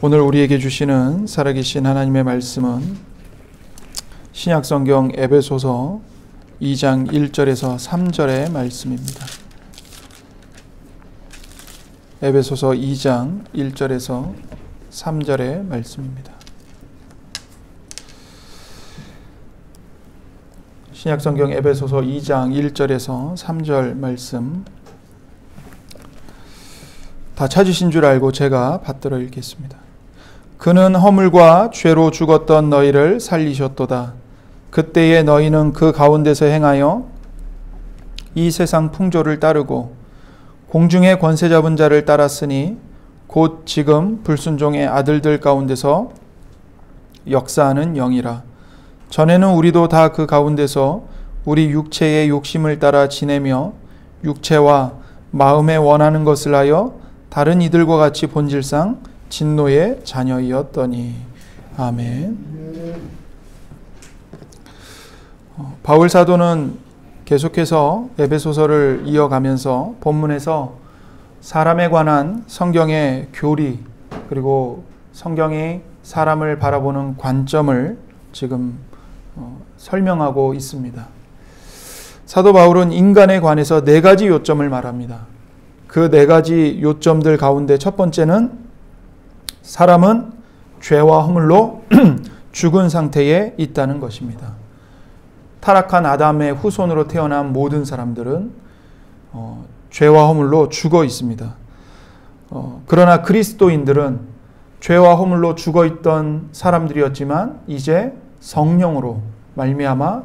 오늘 우리에게 주시는 살아계신 하나님의 말씀은 신약성경 에베소서 2장 1절에서 3절의 말씀입니다. 에베소서 2장 1절에서 3절의 말씀입니다. 신약성경 에베소서 2장 1절에서 3절 말씀 다 찾으신 줄 알고 제가 받들어 읽겠습니다. 그는 허물과 죄로 죽었던 너희를 살리셨도다. 그때에 너희는 그 가운데서 행하여 이 세상 풍조를 따르고 공중의 권세 잡은 자를 따랐으니 곧 지금 불순종의 아들들 가운데서 역사하는 영이라. 전에는 우리도 다 그 가운데서 우리 육체의 욕심을 따라 지내며 육체와 마음에 원하는 것을 하여 다른 이들과 같이 본질상 진노의 자녀이었더니. 아멘. 바울 사도는 계속해서 에베소서를 이어가면서 본문에서 사람에 관한 성경의 교리 그리고 성경이 사람을 바라보는 관점을 지금 설명하고 있습니다. 사도 바울은 인간에 관해서 4가지 요점을 말합니다. 그 4가지 요점들 가운데 첫 번째는 사람은 죄와 허물로 죽은 상태에 있다는 것입니다. 타락한 아담의 후손으로 태어난 모든 사람들은 죄와 허물로 죽어 있습니다. 그러나 그리스도인들은 죄와 허물로 죽어 있던 사람들이었지만 이제 성령으로 말미암아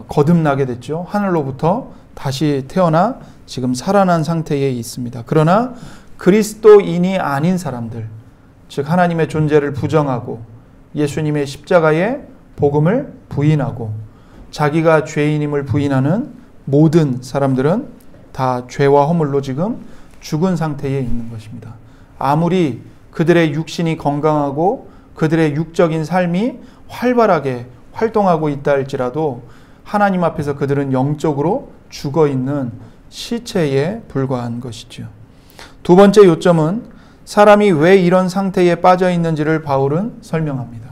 거듭나게 됐죠. 하늘로부터 다시 태어나 지금 살아난 상태에 있습니다. 그러나 그리스도인이 아닌 사람들, 즉 하나님의 존재를 부정하고 예수님의 십자가의 복음을 부인하고 자기가 죄인임을 부인하는 모든 사람들은 다 죄와 허물로 지금 죽은 상태에 있는 것입니다. 아무리 그들의 육신이 건강하고 그들의 육적인 삶이 활발하게 활동하고 있다 할지라도 하나님 앞에서 그들은 영적으로 죽어 있는 시체에 불과한 것이죠. 두 번째 요점은 사람이 왜 이런 상태에 빠져 있는지를 바울은 설명합니다.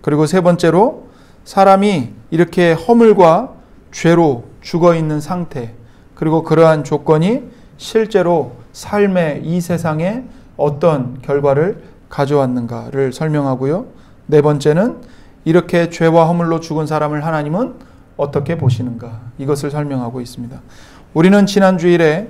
그리고 세 번째로 사람이 이렇게 허물과 죄로 죽어 있는 상태, 그리고 그러한 조건이 실제로 삶의 이 세상에 어떤 결과를 가져왔는가를 설명하고요. 네 번째는 이렇게 죄와 허물로 죽은 사람을 하나님은 어떻게 보시는가, 이것을 설명하고 있습니다. 우리는 지난 주일에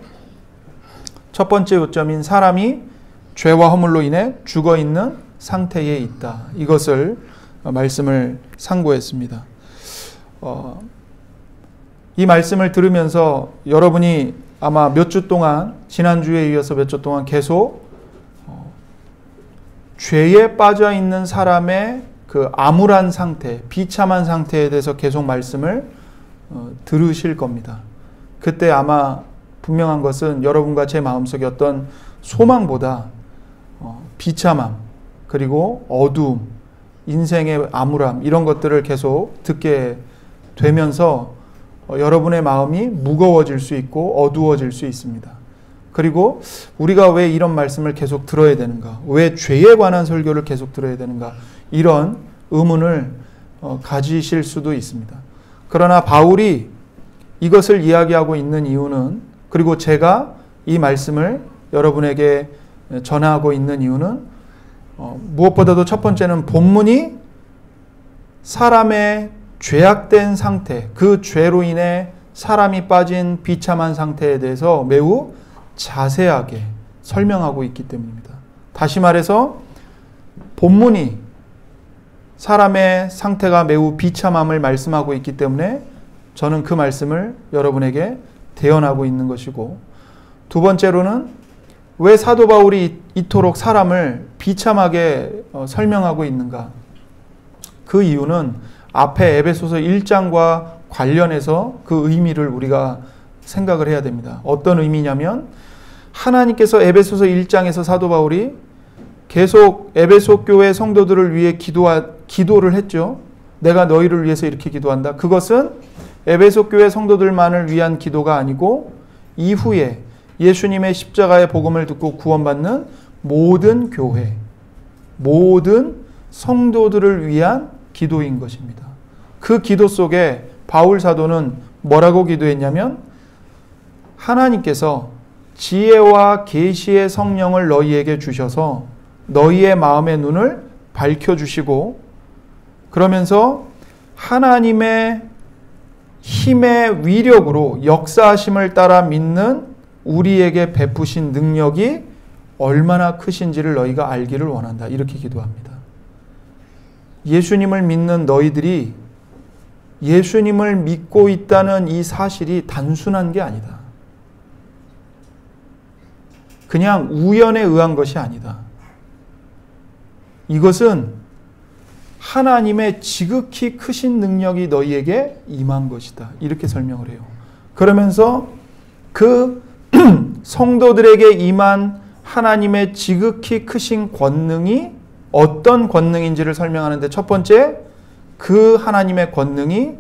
첫 번째 요점인 사람이 죄와 허물로 인해 죽어 있는 상태에 있다, 이것을 말씀을 상고했습니다. 이 말씀을 들으면서 여러분이 아마 몇 주 동안, 지난주에 이어서 몇 주 동안 계속 죄에 빠져 있는 사람의 그 암울한 상태, 비참한 상태에 대해서 계속 말씀을 들으실 겁니다. 그때 아마 분명한 것은 여러분과 제 마음속에 어떤 소망보다 비참함, 그리고 어두움, 인생의 암울함, 이런 것들을 계속 듣게 되면서 여러분의 마음이 무거워질 수 있고 어두워질 수 있습니다. 그리고 우리가 왜 이런 말씀을 계속 들어야 되는가, 왜 죄에 관한 설교를 계속 들어야 되는가, 이런 의문을 가지실 수도 있습니다. 그러나 바울이 이것을 이야기하고 있는 이유는, 그리고 제가 이 말씀을 여러분에게 전하고 있는 이유는 무엇보다도 첫 번째는 본문이 사람의 죄악된 상태, 그 죄로 인해 사람이 빠진 비참한 상태에 대해서 매우 자세하게 설명하고 있기 때문입니다. 다시 말해서 본문이 사람의 상태가 매우 비참함을 말씀하고 있기 때문에 저는 그 말씀을 여러분에게 대언하고 있는 것이고, 두 번째로는 왜 사도 바울이 이토록 사람을 비참하게 설명하고 있는가? 그 이유는 앞에 에베소서 1장과 관련해서 그 의미를 우리가 생각을 해야 됩니다. 어떤 의미냐면, 하나님께서 에베소서 1장에서 사도 바울이 계속 에베소 교회 성도들을 위해 기도를 했죠. 내가 너희를 위해서 이렇게 기도한다. 그것은 에베소 교회 성도들만을 위한 기도가 아니고 이후에 예수님의 십자가의 복음을 듣고 구원받는 모든 교회, 모든 성도들을 위한 기도인 것입니다. 그 기도 속에 바울 사도는 뭐라고 기도했냐면 하나님께서 지혜와 계시의 성령을 너희에게 주셔서 너희의 마음의 눈을 밝혀주시고 그러면서 하나님의 힘의 위력으로 역사하심을 따라 믿는 우리에게 베푸신 능력이 얼마나 크신지를 너희가 알기를 원한다. 이렇게 기도합니다. 예수님을 믿는 너희들이 예수님을 믿고 있다는 이 사실이 단순한 게 아니다. 그냥 우연에 의한 것이 아니다. 이것은 하나님의 지극히 크신 능력이 너희에게 임한 것이다. 이렇게 설명을 해요. 그러면서 그 성도들에게 임한 하나님의 지극히 크신 권능이 어떤 권능인지를 설명하는데 첫 번째, 그 하나님의 권능이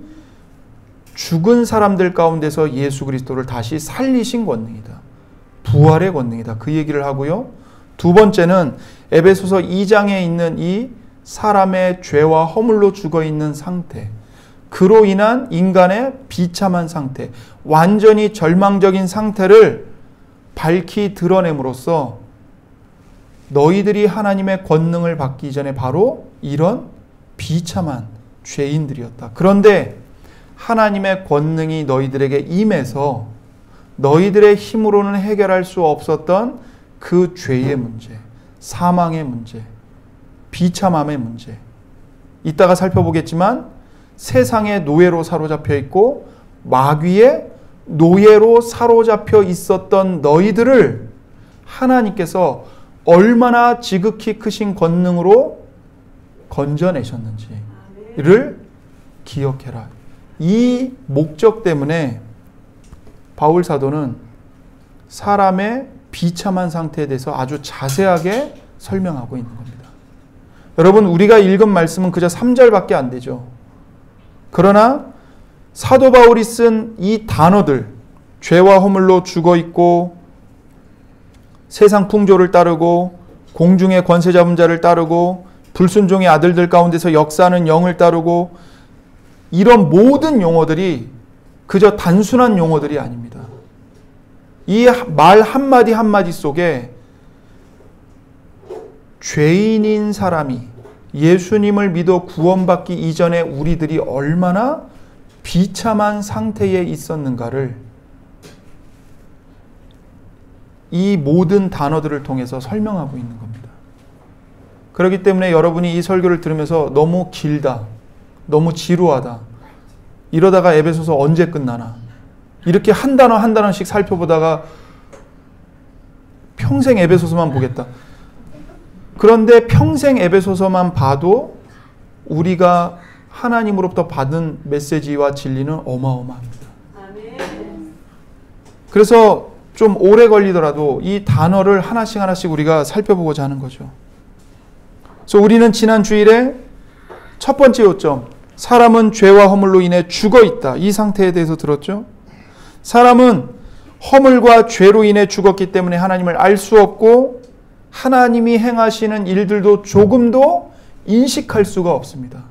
죽은 사람들 가운데서 예수 그리스도를 다시 살리신 권능이다. 부활의 권능이다. 그 얘기를 하고요. 두 번째는 에베소서 2장에 있는 이 사람의 죄와 허물로 죽어있는 상태, 그로 인한 인간의 비참한 상태, 완전히 절망적인 상태를 밝히 드러냄으로써 너희들이 하나님의 권능을 받기 전에 바로 이런 비참한 죄인들이었다. 그런데 하나님의 권능이 너희들에게 임해서 너희들의 힘으로는 해결할 수 없었던 그 죄의 문제, 사망의 문제, 비참함의 문제, 이따가 살펴보겠지만 세상의 노예로 사로잡혀 있고 마귀의 노예로 사로잡혀 있었던 너희들을 하나님께서 얼마나 지극히 크신 권능으로 건져내셨는지를 기억해라. 이 목적 때문에 바울 사도는 사람의 비참한 상태에 대해서 아주 자세하게 설명하고 있는 겁니다. 여러분, 우리가 읽은 말씀은 그저 3절밖에 안 되죠. 그러나 사도 바울이 쓴 이 단어들, 죄와 허물로 죽어 있고 세상 풍조를 따르고 공중의 권세 잡은 자를 따르고 불순종의 아들들 가운데서 역사하는 영을 따르고, 이런 모든 용어들이 그저 단순한 용어들이 아닙니다. 이 말 한마디 한마디 속에 죄인인 사람이 예수님을 믿어 구원받기 이전에 우리들이 얼마나 비참한 상태에 있었는가를 이 모든 단어들을 통해서 설명하고 있는 겁니다. 그렇기 때문에 여러분이 이 설교를 들으면서 너무 길다, 너무 지루하다, 이러다가 에베소서 언제 끝나나, 이렇게 한 단어 한 단어씩 살펴보다가 평생 에베소서만 보겠다. 그런데 평생 에베소서만 봐도 우리가 하나님으로부터 받은 메시지와 진리는 어마어마합니다. 그래서 좀 오래 걸리더라도 이 단어를 하나씩 하나씩 우리가 살펴보고자 하는 거죠. 그래서 우리는 지난 주일에 첫 번째 요점, 사람은 죄와 허물로 인해 죽어 있다, 이 상태에 대해서 들었죠. 사람은 허물과 죄로 인해 죽었기 때문에 하나님을 알 수 없고 하나님이 행하시는 일들도 조금도 인식할 수가 없습니다.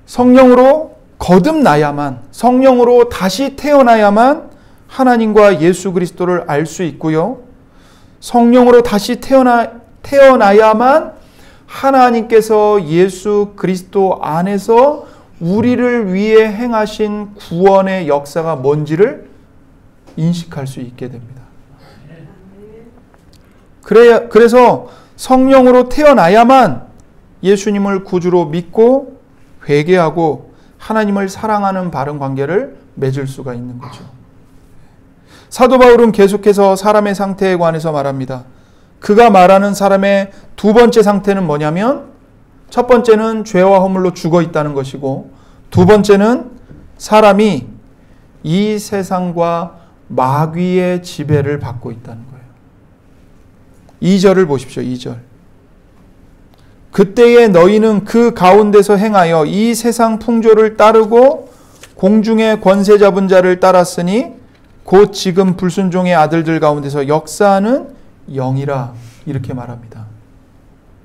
성령으로 거듭나야만, 성령으로 다시 태어나야만 하나님과 예수 그리스도를 알 수 있고요. 성령으로 다시 태어나야만 하나님께서 예수 그리스도 안에서 우리를 위해 행하신 구원의 역사가 뭔지를 인식할 수 있게 됩니다. 그래서 성령으로 태어나야만 예수님을 구주로 믿고 회개하고 하나님을 사랑하는 바른 관계를 맺을 수가 있는 거죠. 사도 바울은 계속해서 사람의 상태에 관해서 말합니다. 그가 말하는 사람의 두 번째 상태는 뭐냐면, 첫 번째는 죄와 허물로 죽어 있다는 것이고, 두 번째는 사람이 이 세상과 마귀의 지배를 받고 있다는 거예요. 2절을 보십시오. 2절. 그때에 너희는 그 가운데서 행하여 이 세상 풍조를 따르고 공중의 권세 잡은 자를 따랐으니 곧 지금 불순종의 아들들 가운데서 역사하는 영이라 이렇게 말합니다.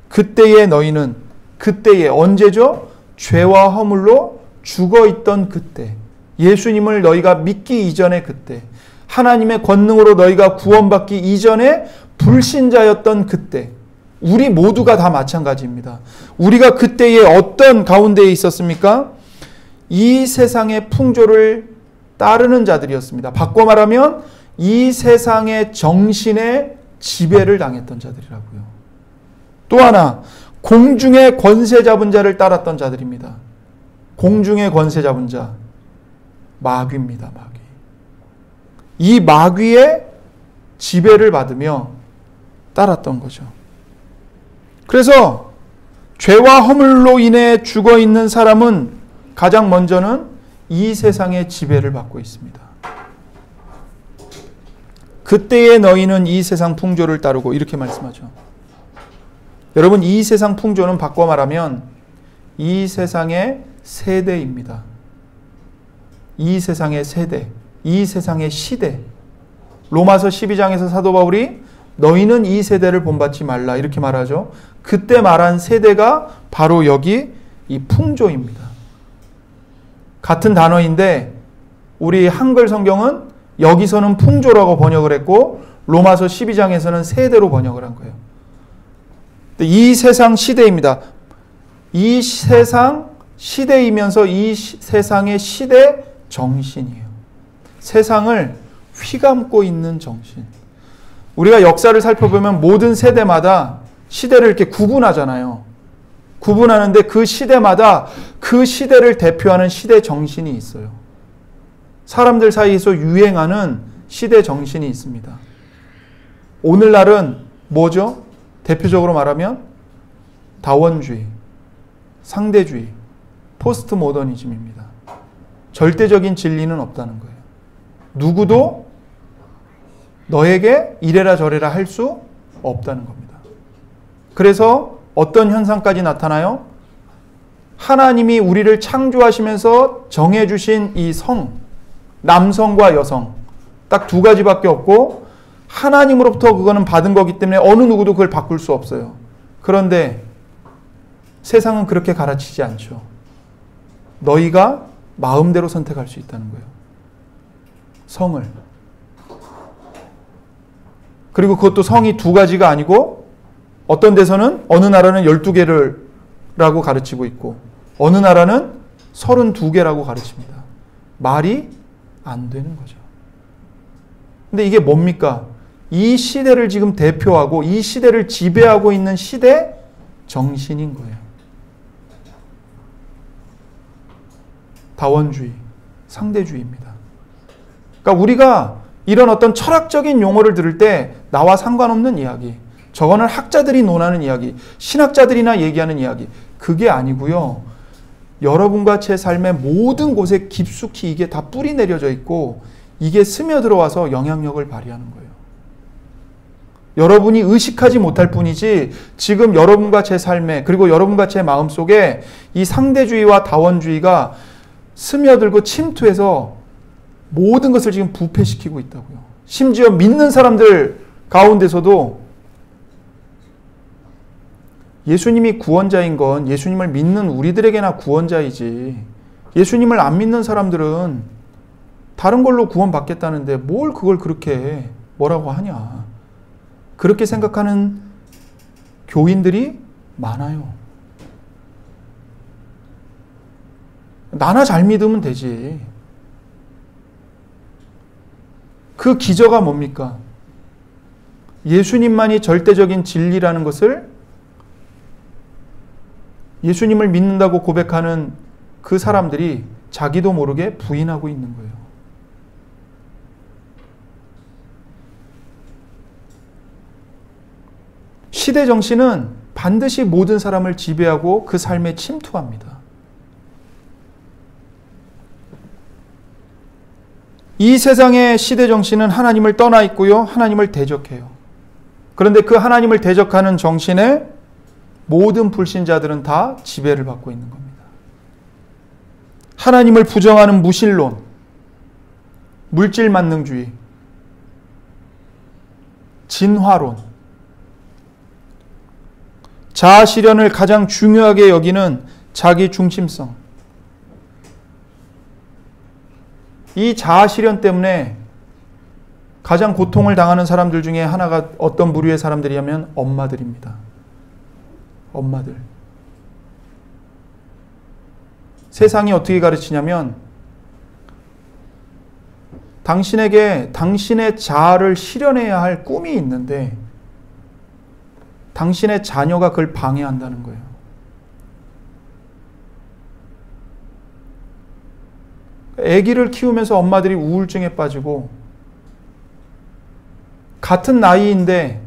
그때의 너희는, 그때의 언제죠? 죄와 허물로 죽어있던 그때, 예수님을 너희가 믿기 이전의 그때, 하나님의 권능으로 너희가 구원받기 이전에 불신자였던 그때, 우리 모두가 다 마찬가지입니다. 우리가 그때에 어떤 가운데에 있었습니까? 이 세상의 풍조를 따르는 자들이었습니다. 바꿔 말하면 이 세상의 정신에 지배를 당했던 자들이라고요. 또 하나, 공중의 권세 잡은 자를 따랐던 자들입니다. 공중의 권세 잡은 자, 마귀입니다. 마귀. 이 마귀의 지배를 받으며 따랐던 거죠. 그래서 죄와 허물로 인해 죽어 있는 사람은 가장 먼저는 이 세상의 지배를 받고 있습니다. 그때의 너희는 이 세상 풍조를 따르고, 이렇게 말씀하죠. 여러분, 이 세상 풍조는 바꿔 말하면 이 세상의 세대입니다. 이 세상의 세대, 이 세상의 시대. 로마서 12장에서 사도 바울이 너희는 이 세대를 본받지 말라 이렇게 말하죠. 그때 말한 세대가 바로 여기 이 풍조입니다. 같은 단어인데 우리 한글 성경은 여기서는 풍조라고 번역을 했고 로마서 12장에서는 세대로 번역을 한 거예요. 이 세상 시대입니다. 이 세상 시대이면서 이 세상의 시대 정신이에요. 세상을 휘감고 있는 정신. 우리가 역사를 살펴보면 모든 세대마다 시대를 이렇게 구분하잖아요. 구분하는데 그 시대마다 그 시대를 대표하는 시대 정신이 있어요. 사람들 사이에서 유행하는 시대 정신이 있습니다. 오늘날은 뭐죠? 대표적으로 말하면 다원주의, 상대주의, 포스트 모더니즘입니다. 절대적인 진리는 없다는 거예요. 누구도 너에게 이래라 저래라 할 수 없다는 겁니다. 그래서 어떤 현상까지 나타나요? 하나님이 우리를 창조하시면서 정해주신 이 성, 남성과 여성, 딱 두 가지밖에 없고 하나님으로부터 그거는 받은 거기 때문에 어느 누구도 그걸 바꿀 수 없어요. 그런데 세상은 그렇게 가르치지 않죠. 너희가 마음대로 선택할 수 있다는 거예요. 성을. 그리고 그것도 성이 두 가지가 아니고 어떤 데서는 어느 나라는 12개를 라고 가르치고 있고 어느 나라는 32개라고 가르칩니다. 말이 안 되는 거죠. 근데 이게 뭡니까? 이 시대를 지금 대표하고 이 시대를 지배하고 있는 시대 정신인 거예요. 다원주의, 상대주의입니다. 그러니까 우리가 이런 어떤 철학적인 용어를 들을 때 나와 상관없는 이야기, 저거는 학자들이 논하는 이야기, 신학자들이나 얘기하는 이야기, 그게 아니고요. 여러분과 제 삶의 모든 곳에 깊숙이 이게 다 뿌리 내려져 있고 이게 스며들어와서 영향력을 발휘하는 거예요. 여러분이 의식하지 못할 뿐이지 지금 여러분과 제 삶에 그리고 여러분과 제 마음속에 이 상대주의와 다원주의가 스며들고 침투해서 모든 것을 지금 부패시키고 있다고요. 심지어 믿는 사람들 가운데서도 예수님이 구원자인 건 예수님을 믿는 우리들에게나 구원자이지 예수님을 안 믿는 사람들은 다른 걸로 구원받겠다는데 뭘 그걸 그렇게 뭐라고 하냐. 그렇게 생각하는 교인들이 많아요. 나나 잘 믿으면 되지. 그 기저가 뭡니까? 예수님만이 절대적인 진리라는 것을 예수님을 믿는다고 고백하는 그 사람들이 자기도 모르게 부인하고 있는 거예요. 시대 정신은 반드시 모든 사람을 지배하고 그 삶에 침투합니다. 이 세상의 시대 정신은 하나님을 떠나 있고요. 하나님을 대적해요. 그런데 그 하나님을 대적하는 정신에 모든 불신자들은 다 지배를 받고 있는 겁니다. 하나님을 부정하는 무신론, 물질만능주의, 진화론, 자아 실현을 가장 중요하게 여기는 자기 중심성. 이 자아 실현 때문에 가장 고통을 당하는 사람들 중에 하나가 어떤 부류의 사람들이냐면 엄마들입니다. 엄마들. 세상이 어떻게 가르치냐면 당신에게 당신의 자아를 실현해야 할 꿈이 있는데 당신의 자녀가 그걸 방해한다는 거예요. 아기를 키우면서 엄마들이 우울증에 빠지고 같은 나이인데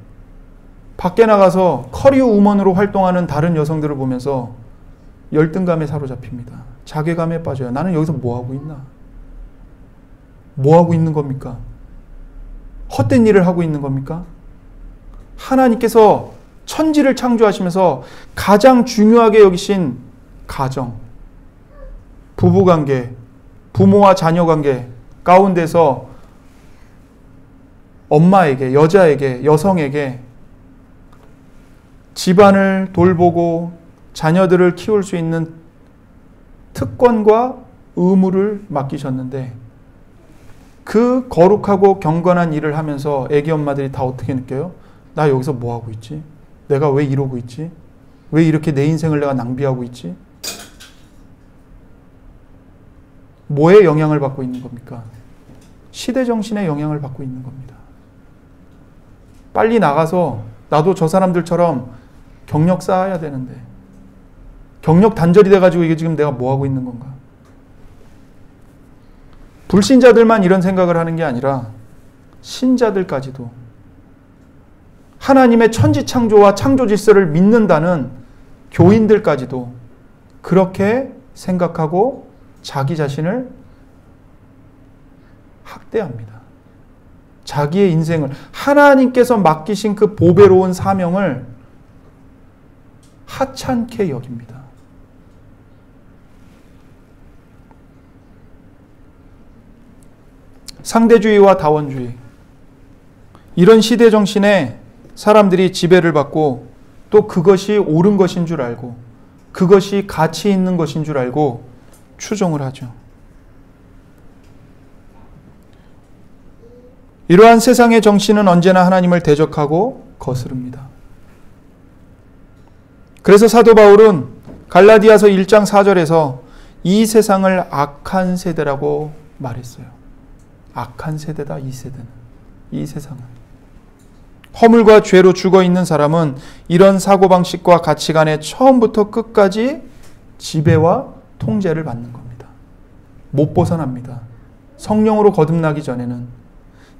밖에 나가서 커리어 우먼으로 활동하는 다른 여성들을 보면서 열등감에 사로잡힙니다. 자괴감에 빠져요. 나는 여기서 뭐하고 있나? 뭐하고 있는 겁니까? 헛된 일을 하고 있는 겁니까? 하나님께서 천지를 창조하시면서 가장 중요하게 여기신 가정, 부부관계, 부모와 자녀관계 가운데서 엄마에게, 여자에게, 여성에게 집안을 돌보고 자녀들을 키울 수 있는 특권과 의무를 맡기셨는데 그 거룩하고 경건한 일을 하면서 애기 엄마들이 다 어떻게 느껴요? 나 여기서 뭐하고 있지? 내가 왜 이러고 있지? 왜 이렇게 내 인생을 내가 낭비하고 있지? 뭐에 영향을 받고 있는 겁니까? 시대정신에 영향을 받고 있는 겁니다. 빨리 나가서 나도 저 사람들처럼 경력 쌓아야 되는데 경력 단절이 돼가지고 이게 지금 내가 뭐하고 있는 건가? 불신자들만 이런 생각을 하는 게 아니라 신자들까지도 하나님의 천지창조와 창조 질서를 믿는다는 교인들까지도 그렇게 생각하고 자기 자신을 학대합니다. 자기의 인생을 하나님께서 맡기신 그 보배로운 사명을 하찮게 여깁니다. 상대주의와 다원주의, 이런 시대 정신에 사람들이 지배를 받고 또 그것이 옳은 것인 줄 알고 그것이 가치 있는 것인 줄 알고 추종을 하죠. 이러한 세상의 정신은 언제나 하나님을 대적하고 거스릅니다. 그래서 사도 바울은 갈라디아서 1장 4절에서 이 세상을 악한 세대라고 말했어요. 악한 세대다, 이 세대는. 이 세상은. 허물과 죄로 죽어있는 사람은 이런 사고방식과 가치관에 처음부터 끝까지 지배와 통제를 받는 겁니다. 못 벗어납니다. 성령으로 거듭나기 전에는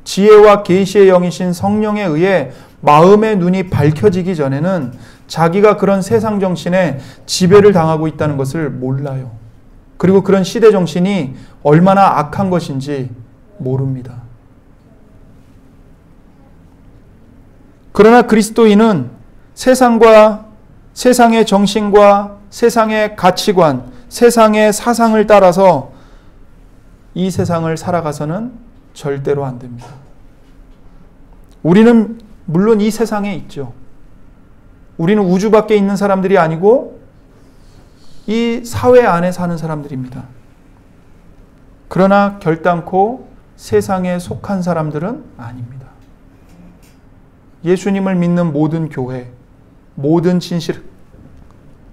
지혜와 계시의 영이신 성령에 의해 마음의 눈이 밝혀지기 전에는 자기가 그런 세상 정신에 지배를 당하고 있다는 것을 몰라요. 그리고 그런 시대 정신이 얼마나 악한 것인지 모릅니다. 그러나 그리스도인은 세상과 세상의 정신과 세상의 가치관, 세상의 사상을 따라서 이 세상을 살아가서는 절대로 안 됩니다. 우리는 물론 이 세상에 있죠. 우리는 우주 밖에 있는 사람들이 아니고 이 사회 안에 사는 사람들입니다. 그러나 결단코 세상에 속한 사람들은 아닙니다. 예수님을 믿는 모든 교회, 모든 진실한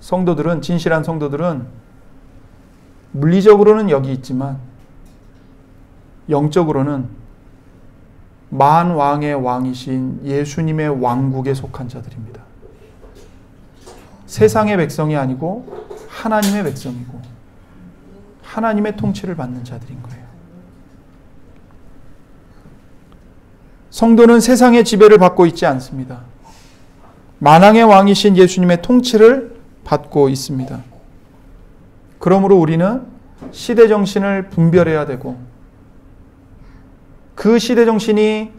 성도들은 물리적으로는 여기 있지만 영적으로는 만왕의 왕이신 예수님의 왕국에 속한 자들입니다. 세상의 백성이 아니고 하나님의 백성이고 하나님의 통치를 받는 자들인 거예요. 성도는 세상의 지배를 받고 있지 않습니다. 만왕의 왕이신 예수님의 통치를 받고 있습니다. 그러므로 우리는 시대 정신을 분별해야 되고 그 시대 정신이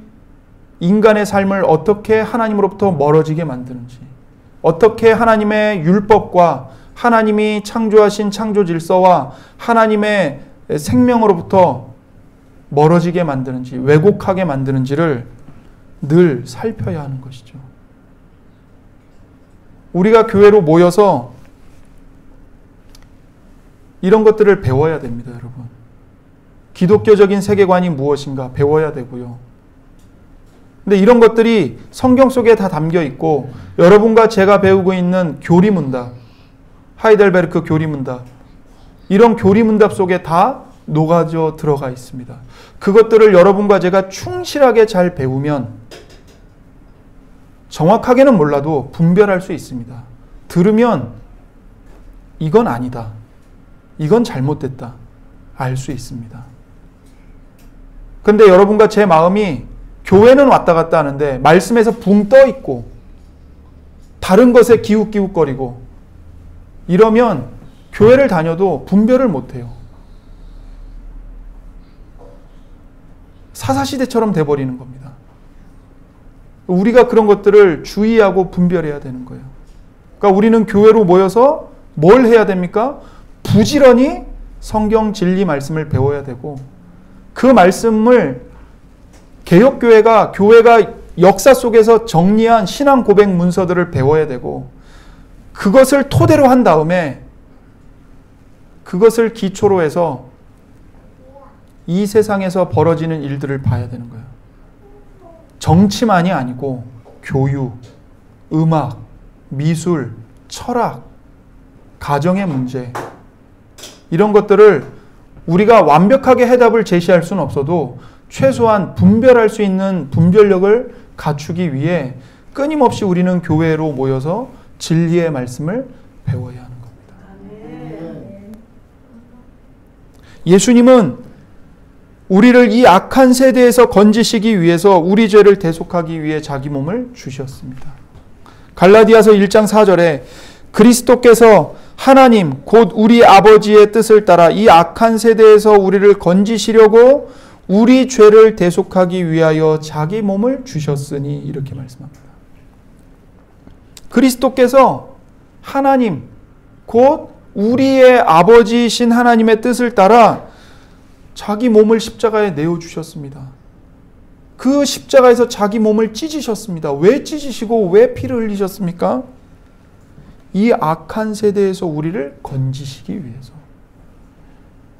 인간의 삶을 어떻게 하나님으로부터 멀어지게 만드는지, 어떻게 하나님의 율법과 하나님이 창조하신 창조 질서와 하나님의 생명으로부터 멀어지게 만드는지, 왜곡하게 만드는지를 늘 살펴야 하는 것이죠. 우리가 교회로 모여서 이런 것들을 배워야 됩니다, 여러분. 기독교적인 세계관이 무엇인가 배워야 되고요. 근데 이런 것들이 성경 속에 다 담겨 있고 여러분과 제가 배우고 있는 교리문답, 하이델베르크 교리문답, 이런 교리문답 속에 다 녹아져 들어가 있습니다. 그것들을 여러분과 제가 충실하게 잘 배우면 정확하게는 몰라도 분별할 수 있습니다. 들으면 이건 아니다, 이건 잘못됐다 알 수 있습니다. 근데 여러분과 제 마음이 교회는 왔다 갔다 하는데 말씀에서 붕 떠 있고 다른 것에 기웃기웃거리고 이러면 교회를 다녀도 분별을 못해요. 사사시대처럼 돼버리는 겁니다. 우리가 그런 것들을 주의하고 분별해야 되는 거예요. 그러니까 우리는 교회로 모여서 뭘 해야 됩니까? 부지런히 성경 진리 말씀을 배워야 되고 그 말씀을 개혁교회가 교회가 역사 속에서 정리한 신앙 고백 문서들을 배워야 되고 그것을 토대로 한 다음에 그것을 기초로 해서 이 세상에서 벌어지는 일들을 봐야 되는 거예요. 정치만이 아니고 교육, 음악, 미술, 철학, 가정의 문제 이런 것들을 우리가 완벽하게 해답을 제시할 수는 없어도 최소한 분별할 수 있는 분별력을 갖추기 위해 끊임없이 우리는 교회로 모여서 진리의 말씀을 배워야 하는 겁니다. 예수님은 우리를 이 악한 세대에서 건지시기 위해서 우리 죄를 대속하기 위해 자기 몸을 주셨습니다. 갈라디아서 1장 4절에 그리스도께서 하나님 곧 우리 아버지의 뜻을 따라 이 악한 세대에서 우리를 건지시려고 우리 죄를 대속하기 위하여 자기 몸을 주셨으니 이렇게 말씀합니다. 그리스도께서 하나님 곧 우리의 아버지이신 하나님의 뜻을 따라 자기 몸을 십자가에 내어주셨습니다. 그 십자가에서 자기 몸을 찢으셨습니다. 왜 찢으시고 왜 피를 흘리셨습니까? 이 악한 세대에서 우리를 건지시기 위해서,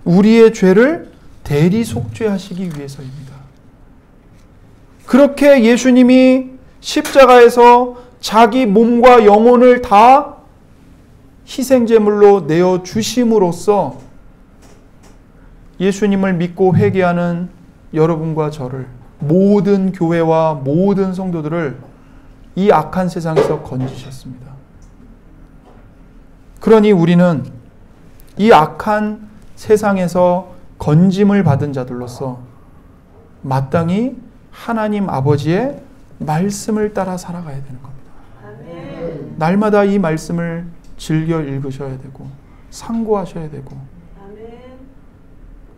우리의 죄를 대리 속죄하시기 위해서입니다. 그렇게 예수님이 십자가에서 자기 몸과 영혼을 다 희생제물로 내어주심으로써 예수님을 믿고 회개하는 여러분과 저를, 모든 교회와 모든 성도들을 이 악한 세상에서 건지셨습니다. 그러니 우리는 이 악한 세상에서 건짐을 받은 자들로서 마땅히 하나님 아버지의 말씀을 따라 살아가야 되는 겁니다. 날마다 이 말씀을 즐겨 읽으셔야 되고 상고하셔야 되고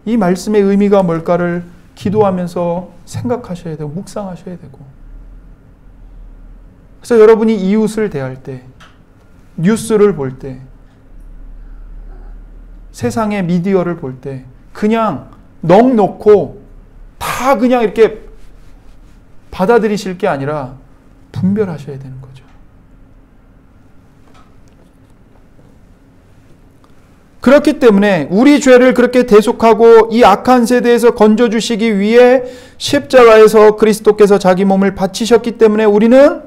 이 말씀의 의미가 뭘까를 기도하면서 생각하셔야 되고 묵상하셔야 되고, 그래서 여러분이 이웃을 대할 때, 뉴스를 볼 때, 세상의 미디어를 볼 때 그냥 넋 놓고 다 그냥 이렇게 받아들이실 게 아니라 분별하셔야 되는 거죠. 그렇기 때문에 우리 죄를 그렇게 대속하고 이 악한 세대에서 건져주시기 위해 십자가에서 그리스도께서 자기 몸을 바치셨기 때문에 우리는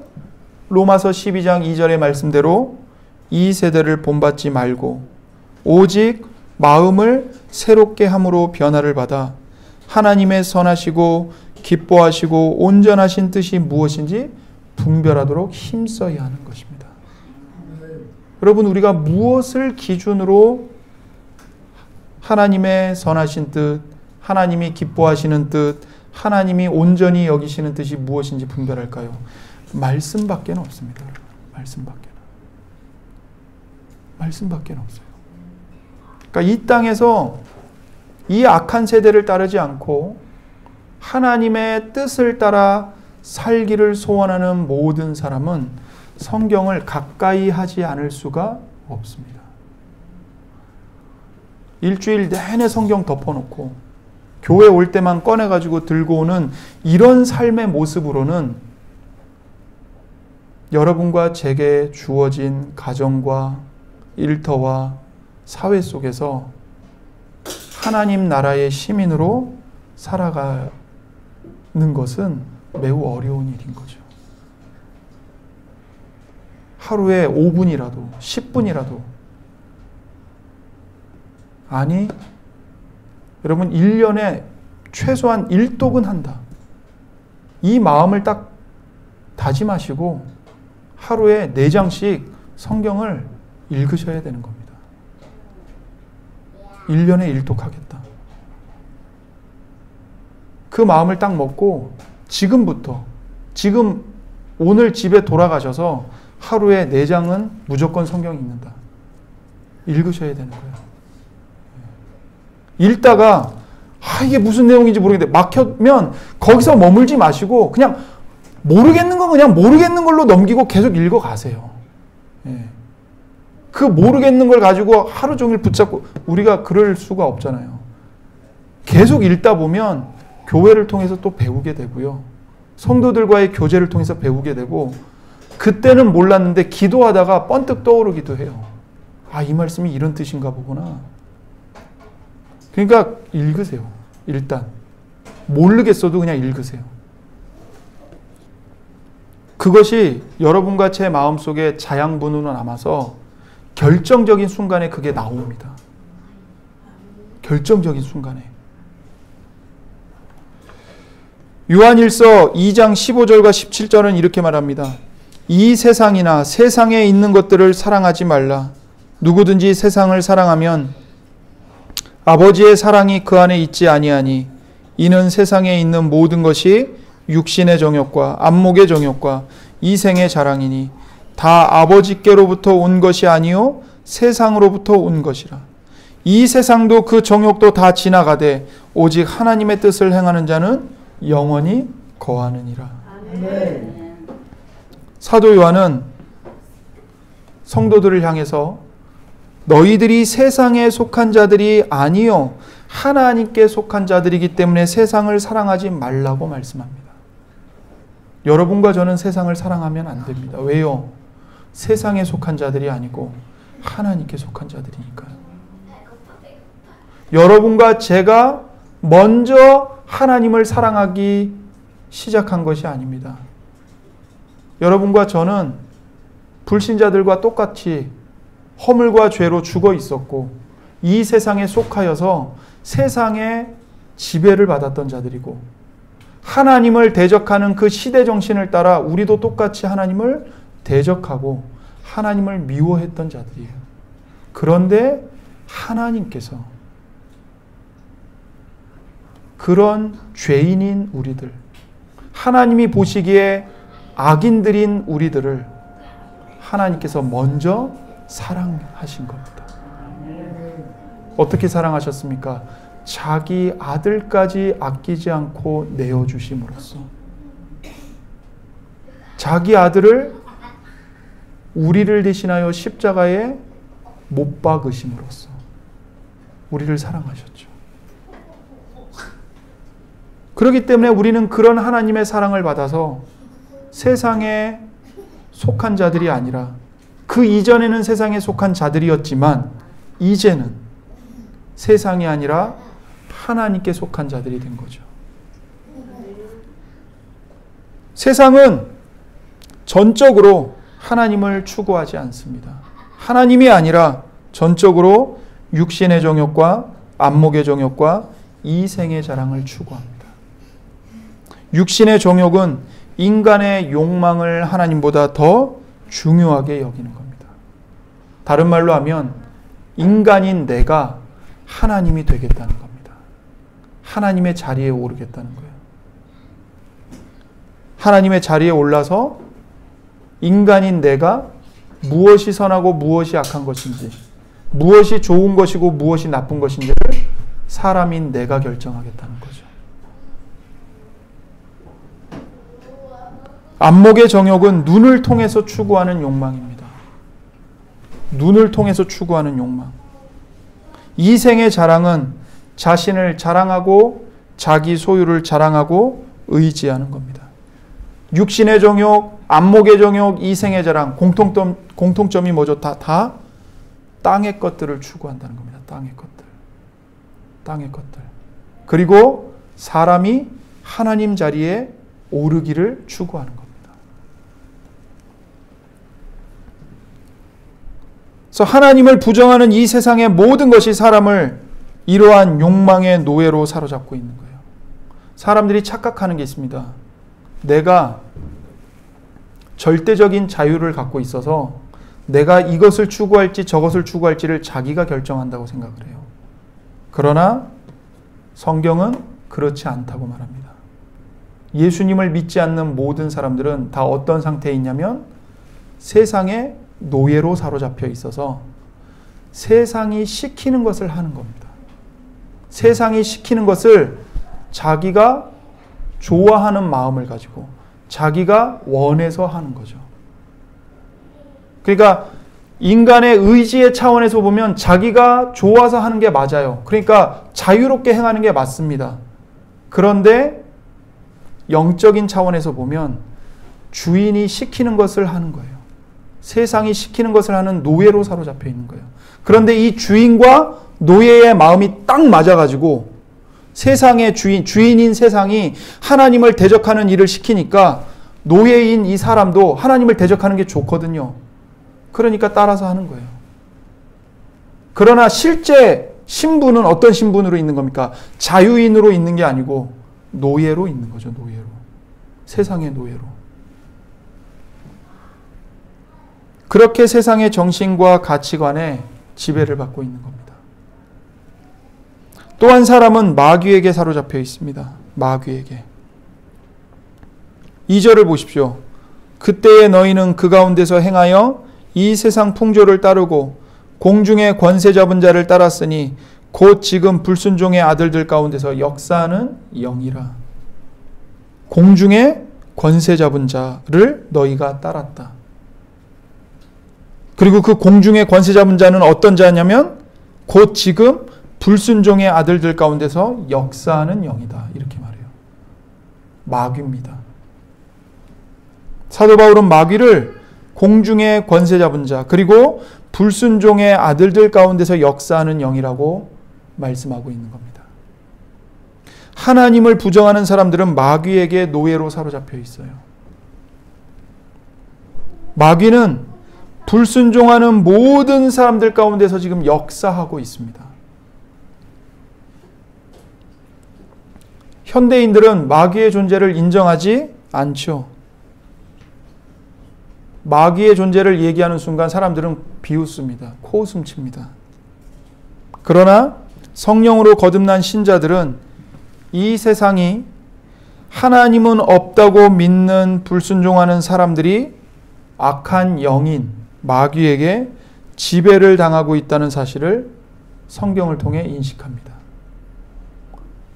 로마서 12장 2절의 말씀대로 이 세대를 본받지 말고 오직 마음을 새롭게 함으로 변화를 받아 하나님의 선하시고 기뻐하시고 온전하신 뜻이 무엇인지 분별하도록 힘써야 하는 것입니다. 여러분, 우리가 무엇을 기준으로 하나님의 선하신 뜻, 하나님이 기뻐하시는 뜻, 하나님이 온전히 여기시는 뜻이 무엇인지 분별할까요? 말씀밖에 없습니다. 말씀밖에 없어요. 그러니까 이 땅에서 이 악한 세대를 따르지 않고 하나님의 뜻을 따라 살기를 소원하는 모든 사람은 성경을 가까이 하지 않을 수가 없습니다. 일주일 내내 성경 덮어놓고 교회 올 때만 꺼내가지고 들고 오는 이런 삶의 모습으로는 여러분과 제게 주어진 가정과 일터와 사회 속에서 하나님 나라의 시민으로 살아가는 것은 매우 어려운 일인 거죠. 하루에 5분이라도 10분이라도 아니 여러분 1년에 최소한 1독은 한다. 이 마음을 딱 다짐하시고 하루에 4장씩 성경을 읽으셔야 되는 겁니다. 1년에 1독 하겠다. 그 마음을 딱 먹고 지금부터 지금 오늘 집에 돌아가셔서 하루에 4장은 무조건 성경 읽는다. 읽으셔야 되는 거예요. 읽다가 이게 무슨 내용인지 모르겠는데 막히면 거기서 머물지 마시고 그냥 모르겠는 건 그냥 모르겠는 걸로 넘기고 계속 읽어가세요. 그 모르겠는 걸 가지고 하루 종일 붙잡고 우리가 그럴 수가 없잖아요. 계속 읽다 보면 교회를 통해서 또 배우게 되고요. 성도들과의 교제를 통해서 배우게 되고 그때는 몰랐는데 기도하다가 번뜩 떠오르기도 해요. 이 말씀이 이런 뜻인가 보구나. 그러니까 읽으세요. 일단 모르겠어도 그냥 읽으세요. 그것이 여러분과 제 마음속에 자양분으로 남아서 결정적인 순간에 그게 나옵니다. 결정적인 순간에. 요한일서 2장 15절과 17절은 이렇게 말합니다. 이 세상이나 세상에 있는 것들을 사랑하지 말라. 누구든지 세상을 사랑하면 아버지의 사랑이 그 안에 있지 아니하니 이는 세상에 있는 모든 것이 육신의 정욕과 안목의 정욕과 이생의 자랑이니 다 아버지께로부터 온 것이 아니요 세상으로부터 온 것이라. 이 세상도 그 정욕도 다 지나가되 오직 하나님의 뜻을 행하는 자는 영원히 거하느니라. 아멘. 사도 요한은 성도들을 향해서 너희들이 세상에 속한 자들이 아니요 하나님께 속한 자들이기 때문에 세상을 사랑하지 말라고 말씀합니다. 여러분과 저는 세상을 사랑하면 안 됩니다. 왜요? 세상에 속한 자들이 아니고 하나님께 속한 자들이니까요. 여러분과 제가 먼저 하나님을 사랑하기 시작한 것이 아닙니다. 여러분과 저는 불신자들과 똑같이 허물과 죄로 죽어 있었고 이 세상에 속하여서 세상의 지배를 받았던 자들이고 하나님을 대적하는 그 시대 정신을 따라 우리도 똑같이 하나님을 대적하고 하나님을 미워했던 자들이에요. 그런데 하나님께서 그런 죄인인 우리들, 하나님이 보시기에 악인들인 우리들을 하나님께서 먼저 사랑하신 겁니다. 어떻게 사랑하셨습니까? 자기 아들까지 아끼지 않고 내어주심으로써 자기 아들을 우리를 대신하여 십자가에 못 박으심으로써 우리를 사랑하셨죠. 그렇기 때문에 우리는 그런 하나님의 사랑을 받아서 세상에 속한 자들이 아니라 그 이전에는 세상에 속한 자들이었지만 이제는 세상이 아니라 하나님께 속한 자들이 된 거죠. 세상은 전적으로 하나님을 추구하지 않습니다. 하나님이 아니라 전적으로 육신의 정욕과 안목의 정욕과 이생의 자랑을 추구합니다. 육신의 정욕은 인간의 욕망을 하나님보다 더 중요하게 여기는 겁니다. 다른 말로 하면 인간인 내가 하나님이 되겠다는 겁니다. 하나님의 자리에 오르겠다는 거예요. 하나님의 자리에 올라서 인간인 내가 무엇이 선하고 무엇이 악한 것인지, 무엇이 좋은 것이고 무엇이 나쁜 것인지를 사람인 내가 결정하겠다는 거죠. 안목의 정욕은 눈을 통해서 추구하는 욕망입니다. 눈을 통해서 추구하는 욕망. 이생의 자랑은 자신을 자랑하고 자기 소유를 자랑하고 의지하는 겁니다. 육신의 정욕, 안목의 정욕, 이생의 자랑, 공통점이 뭐죠? 다 땅의 것들을 추구한다는 겁니다. 땅의 것들. 땅의 것들. 그리고 사람이 하나님 자리에 오르기를 추구하는 겁니다. 그래서 하나님을 부정하는 이 세상의 모든 것이 사람을 이러한 욕망의 노예로 사로잡고 있는 거예요. 사람들이 착각하는 게 있습니다. 내가 절대적인 자유를 갖고 있어서 내가 이것을 추구할지 저것을 추구할지를 자기가 결정한다고 생각을 해요. 그러나 성경은 그렇지 않다고 말합니다. 예수님을 믿지 않는 모든 사람들은 다 어떤 상태에 있냐면 세상의 노예로 사로잡혀 있어서 세상이 시키는 것을 하는 겁니다. 세상이 시키는 것을 자기가 좋아하는 마음을 가지고 자기가 원해서 하는 거죠. 그러니까 인간의 의지의 차원에서 보면 자기가 좋아서 하는 게 맞아요. 그러니까 자유롭게 행하는 게 맞습니다. 그런데 영적인 차원에서 보면 주인이 시키는 것을 하는 거예요. 세상이 시키는 것을 하는 노예로 사로잡혀 있는 거예요. 그런데 이 주인과 노예의 마음이 딱 맞아가지고 세상의 주인인 세상이 하나님을 대적하는 일을 시키니까 노예인 이 사람도 하나님을 대적하는 게 좋거든요. 그러니까 따라서 하는 거예요. 그러나 실제 신분은 어떤 신분으로 있는 겁니까? 자유인으로 있는 게 아니고 노예로 있는 거죠. 노예로. 세상의 노예로. 그렇게 세상의 정신과 가치관에 지배를 받고 있는 겁니다. 또 한 사람은 마귀에게 사로잡혀 있습니다. 마귀에게. 2절을 보십시오. 그때에 너희는 그 가운데서 행하여 이 세상 풍조를 따르고 공중의 권세 잡은 자를 따랐으니 곧 지금 불순종의 아들들 가운데서 역사하는 영이라. 공중의 권세 잡은 자를 너희가 따랐다. 그리고 그 공중의 권세 잡은 자는 어떤 자냐면 곧 지금 불순종의 아들들 가운데서 역사하는 영이다. 이렇게 말해요. 마귀입니다. 사도 바울은 마귀를 공중의 권세 잡은 자 그리고 불순종의 아들들 가운데서 역사하는 영이라고 말씀하고 있는 겁니다. 하나님을 부정하는 사람들은 마귀에게 노예로 사로잡혀 있어요. 마귀는 불순종하는 모든 사람들 가운데서 지금 역사하고 있습니다. 현대인들은 마귀의 존재를 인정하지 않죠. 마귀의 존재를 얘기하는 순간 사람들은 비웃습니다. 코웃음 칩니다. 그러나 성령으로 거듭난 신자들은 이 세상이 하나님은 없다고 믿는 불순종하는 사람들이 악한 영인 마귀에게 지배를 당하고 있다는 사실을 성경을 통해 인식합니다.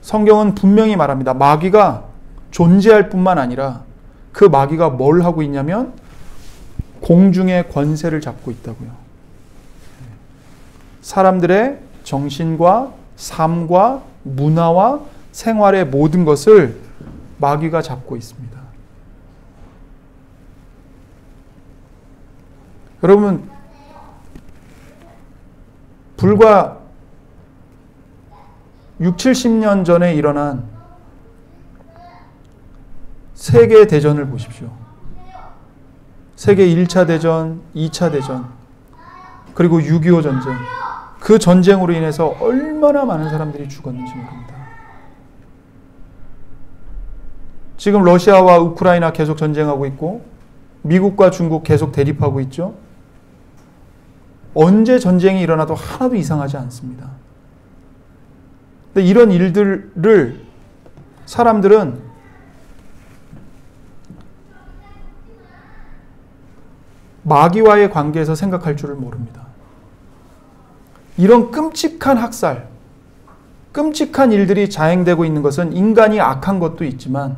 성경은 분명히 말합니다. 마귀가 존재할 뿐만 아니라 그 마귀가 뭘 하고 있냐면 공중의 권세를 잡고 있다고요. 사람들의 정신과 삶과 문화와 생활의 모든 것을 마귀가 잡고 있습니다. 여러분, 불과 60-70년 전에 일어난 세계 대전을 보십시오. 세계 1차 대전, 2차 대전, 그리고 6.25 전쟁. 그 전쟁으로 인해서 얼마나 많은 사람들이 죽었는지 모릅니다. 지금 러시아와 우크라이나 계속 전쟁하고 있고 미국과 중국 계속 대립하고 있죠. 언제 전쟁이 일어나도 하나도 이상하지 않습니다. 근데 이런 일들을 사람들은 마귀와의 관계에서 생각할 줄을 모릅니다. 이런 끔찍한 학살, 끔찍한 일들이 자행되고 있는 것은 인간이 악한 것도 있지만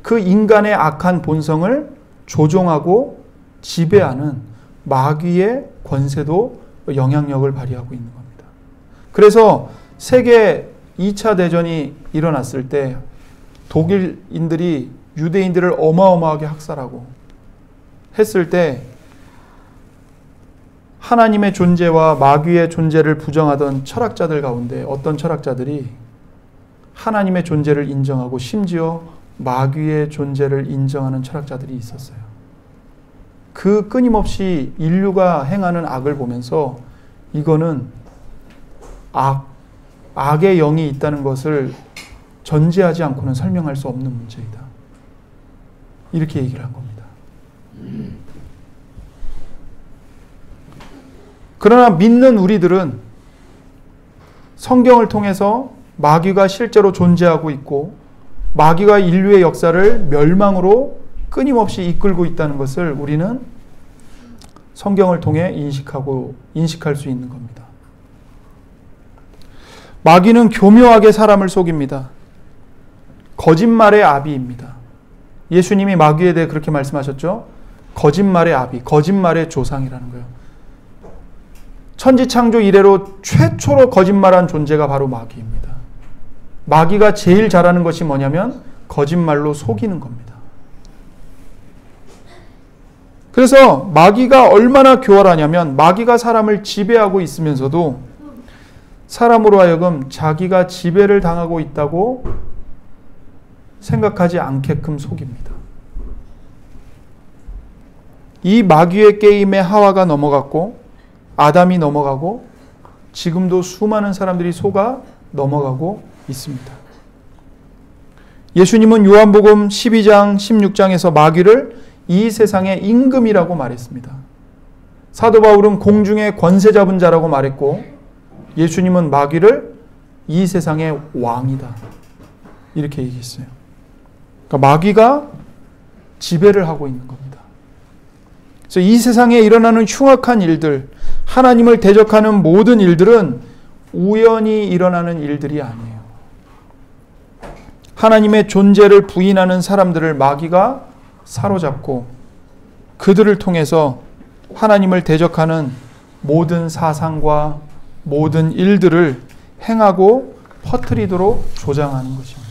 그 인간의 악한 본성을 조종하고 지배하는 마귀의 권세도 영향력을 발휘하고 있는 겁니다. 그래서 세계 2차 대전이 일어났을 때 독일인들이 유대인들을 어마어마하게 학살하고 했을 때 하나님의 존재와 마귀의 존재를 부정하던 철학자들 가운데 어떤 철학자들이 하나님의 존재를 인정하고 심지어 마귀의 존재를 인정하는 철학자들이 있었어요. 그 끊임없이 인류가 행하는 악을 보면서 이거는 악의 영이 있다는 것을 전제하지 않고는 설명할 수 없는 문제이다. 이렇게 얘기를 한 겁니다. 그러나 믿는 우리들은 성경을 통해서 마귀가 실제로 존재하고 있고 마귀가 인류의 역사를 멸망으로 끊임없이 이끌고 있다는 것을 우리는 성경을 통해 인식할 수 있는 겁니다. 마귀는 교묘하게 사람을 속입니다. 거짓말의 아비입니다. 예수님이 마귀에 대해 그렇게 말씀하셨죠? 거짓말의 아비, 거짓말의 조상이라는 거예요. 천지창조 이래로 최초로 거짓말한 존재가 바로 마귀입니다. 마귀가 제일 잘하는 것이 뭐냐면 거짓말로 속이는 겁니다. 그래서 마귀가 얼마나 교활하냐면 마귀가 사람을 지배하고 있으면서도 사람으로 하여금 자기가 지배를 당하고 있다고 생각하지 않게끔 속입니다. 이 마귀의 게임에 하와가 넘어갔고 아담이 넘어가고 지금도 수많은 사람들이 속아 넘어가고 있습니다. 예수님은 요한복음 12장 16장에서 마귀를 이 세상의 임금이라고 말했습니다. 사도 바울은 공중의 권세 잡은 자라고 말했고 예수님은 마귀를 이 세상의 왕이다. 이렇게 얘기했어요. 그러니까 마귀가 지배를 하고 있는 겁니다. 그래서 이 세상에 일어나는 흉악한 일들, 하나님을 대적하는 모든 일들은 우연히 일어나는 일들이 아니에요. 하나님의 존재를 부인하는 사람들을 마귀가 사로잡고 그들을 통해서 하나님을 대적하는 모든 사상과 모든 일들을 행하고 퍼뜨리도록 조장하는 것입니다.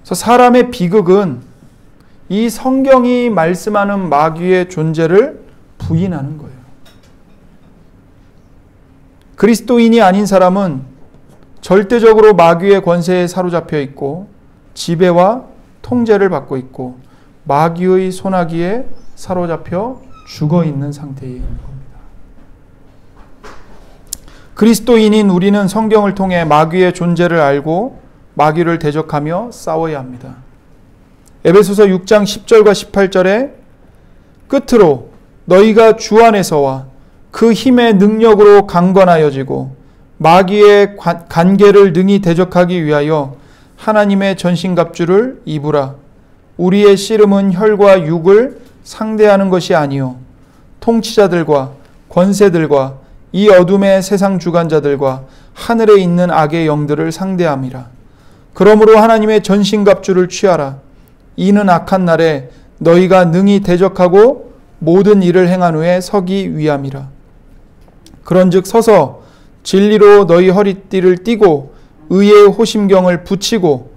그래서 사람의 비극은 이 성경이 말씀하는 마귀의 존재를 부인하는 거예요. 그리스도인이 아닌 사람은 절대적으로 마귀의 권세에 사로잡혀 있고 지배와 통제를 받고 있고 마귀의 손아귀에 사로잡혀 죽어 있는 상태에 있는 겁니다. 그리스도인인 우리는 성경을 통해 마귀의 존재를 알고 마귀를 대적하며 싸워야 합니다. 에베소서 6장 10절과 18절에 끝으로 너희가 주 안에서와 그 힘의 능력으로 강건하여지고 마귀의 간계를 능히 대적하기 위하여 하나님의 전신갑주를 입으라. 우리의 씨름은 혈과 육을 상대하는 것이 아니요 통치자들과 권세들과 이 어둠의 세상 주관자들과 하늘에 있는 악의 영들을 상대함이라. 그러므로 하나님의 전신갑주를 취하라. 이는 악한 날에 너희가 능히 대적하고 모든 일을 행한 후에 서기 위함이라. 그런즉 서서 진리로 너희 허리띠를 띠고 의의 호심경을 붙이고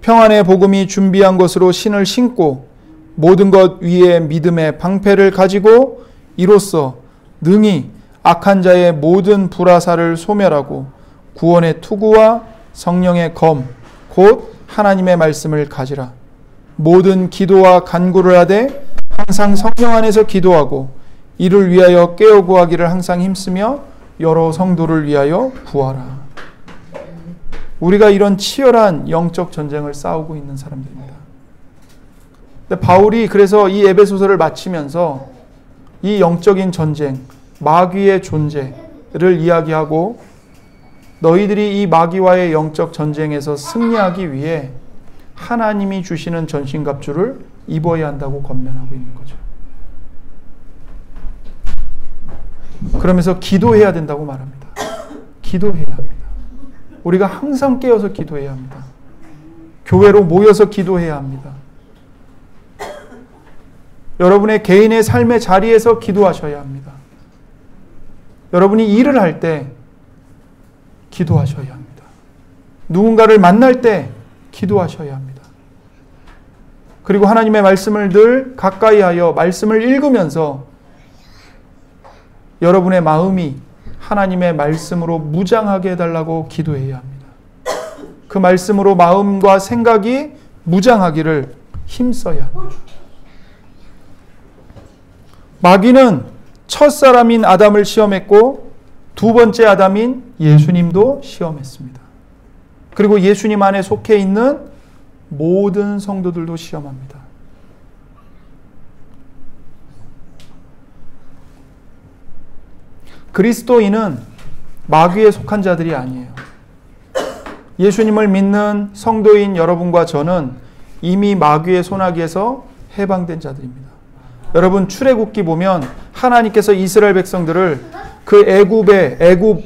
평안의 복음이 준비한 것으로 신을 신고 모든 것 위에 믿음의 방패를 가지고 이로써 능히 악한 자의 모든 불화살을 소멸하고 구원의 투구와 성령의 검 곧 하나님의 말씀을 가지라. 모든 기도와 간구를 하되 항상 성령 안에서 기도하고 이를 위하여 깨어 구하기를 항상 힘쓰며 여러 성도를 위하여 구하라. 우리가 이런 치열한 영적 전쟁을 싸우고 있는 사람들입니다. 근데 바울이 그래서 이 에베소서를 마치면서 이 영적인 전쟁, 마귀의 존재를 이야기하고 너희들이 이 마귀와의 영적 전쟁에서 승리하기 위해 하나님이 주시는 전신갑주를 입어야 한다고 권면하고 있는 거죠. 그러면서 기도해야 된다고 말합니다. 기도해야 합니다. 우리가 항상 깨어서 기도해야 합니다. 교회로 모여서 기도해야 합니다. 여러분의 개인의 삶의 자리에서 기도하셔야 합니다. 여러분이 일을 할 때 기도하셔야 합니다. 누군가를 만날 때 기도하셔야 합니다. 그리고 하나님의 말씀을 늘 가까이 하여 말씀을 읽으면서 여러분의 마음이 하나님의 말씀으로 무장하게 해달라고 기도해야 합니다. 그 말씀으로 마음과 생각이 무장하기를 힘써야 합니다. 마귀는 첫사람인 아담을 시험했고 두 번째 아담인 예수님도 시험했습니다. 그리고 예수님 안에 속해 있는 모든 성도들도 시험합니다. 그리스도인은 마귀에 속한 자들이 아니에요. 예수님을 믿는 성도인 여러분과 저는 이미 마귀의 손아귀에서 해방된 자들입니다. 여러분 출애굽기 보면 하나님께서 이스라엘 백성들을 그 애굽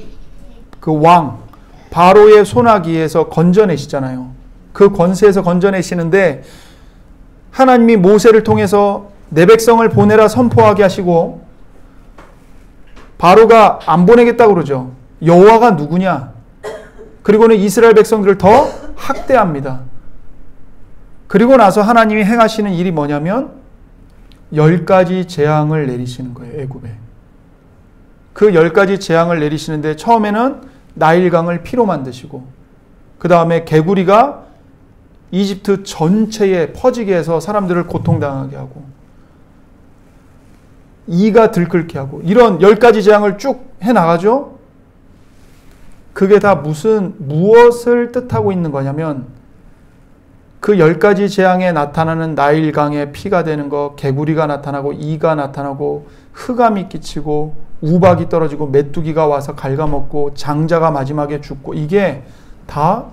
그 왕 바로의 손아귀에서 건져내시잖아요. 그 권세에서 건져내시는데 하나님이 모세를 통해서 내 백성을 보내라 선포하게 하시고 바로가 안 보내겠다고 그러죠. 여호와가 누구냐? 그리고는 이스라엘 백성들을 더 학대합니다. 그리고 나서 하나님이 행하시는 일이 뭐냐면 10가지 재앙을 내리시는 거예요. 애굽에. 그 10가지 재앙을 내리시는데 처음에는 나일강을 피로 만드시고 그 다음에 개구리가 이집트 전체에 퍼지게 해서 사람들을 고통당하게 하고 이가 들끓게 하고 이런 10가지 재앙을 쭉 해나가죠. 그게 다 무엇을 뜻하고 있는 거냐면 그 10가지 재앙에 나타나는 나일강의 피가 되는 거, 개구리가 나타나고 이가 나타나고 흑암이 끼치고 우박이 떨어지고 메뚜기가 와서 갉아먹고 장자가 마지막에 죽고 이게 다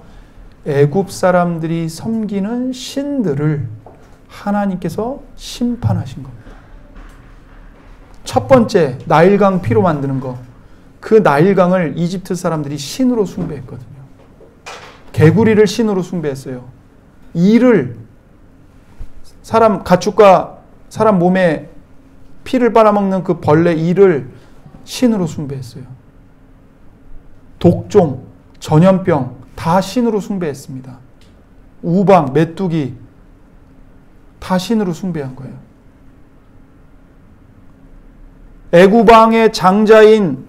애굽 사람들이 섬기는 신들을 하나님께서 심판하신 겁니다. 첫 번째 나일강 피로 만드는 거, 그 나일강을 이집트 사람들이 신으로 숭배했거든요. 개구리를 신으로 숭배했어요. 이를 사람 가축과 사람 몸에 피를 빨아먹는 그 벌레 이를 신으로 숭배했어요. 독종, 전염병 다 신으로 숭배했습니다. 우방, 메뚜기 다 신으로 숭배한 거예요. 애굽왕의 장자인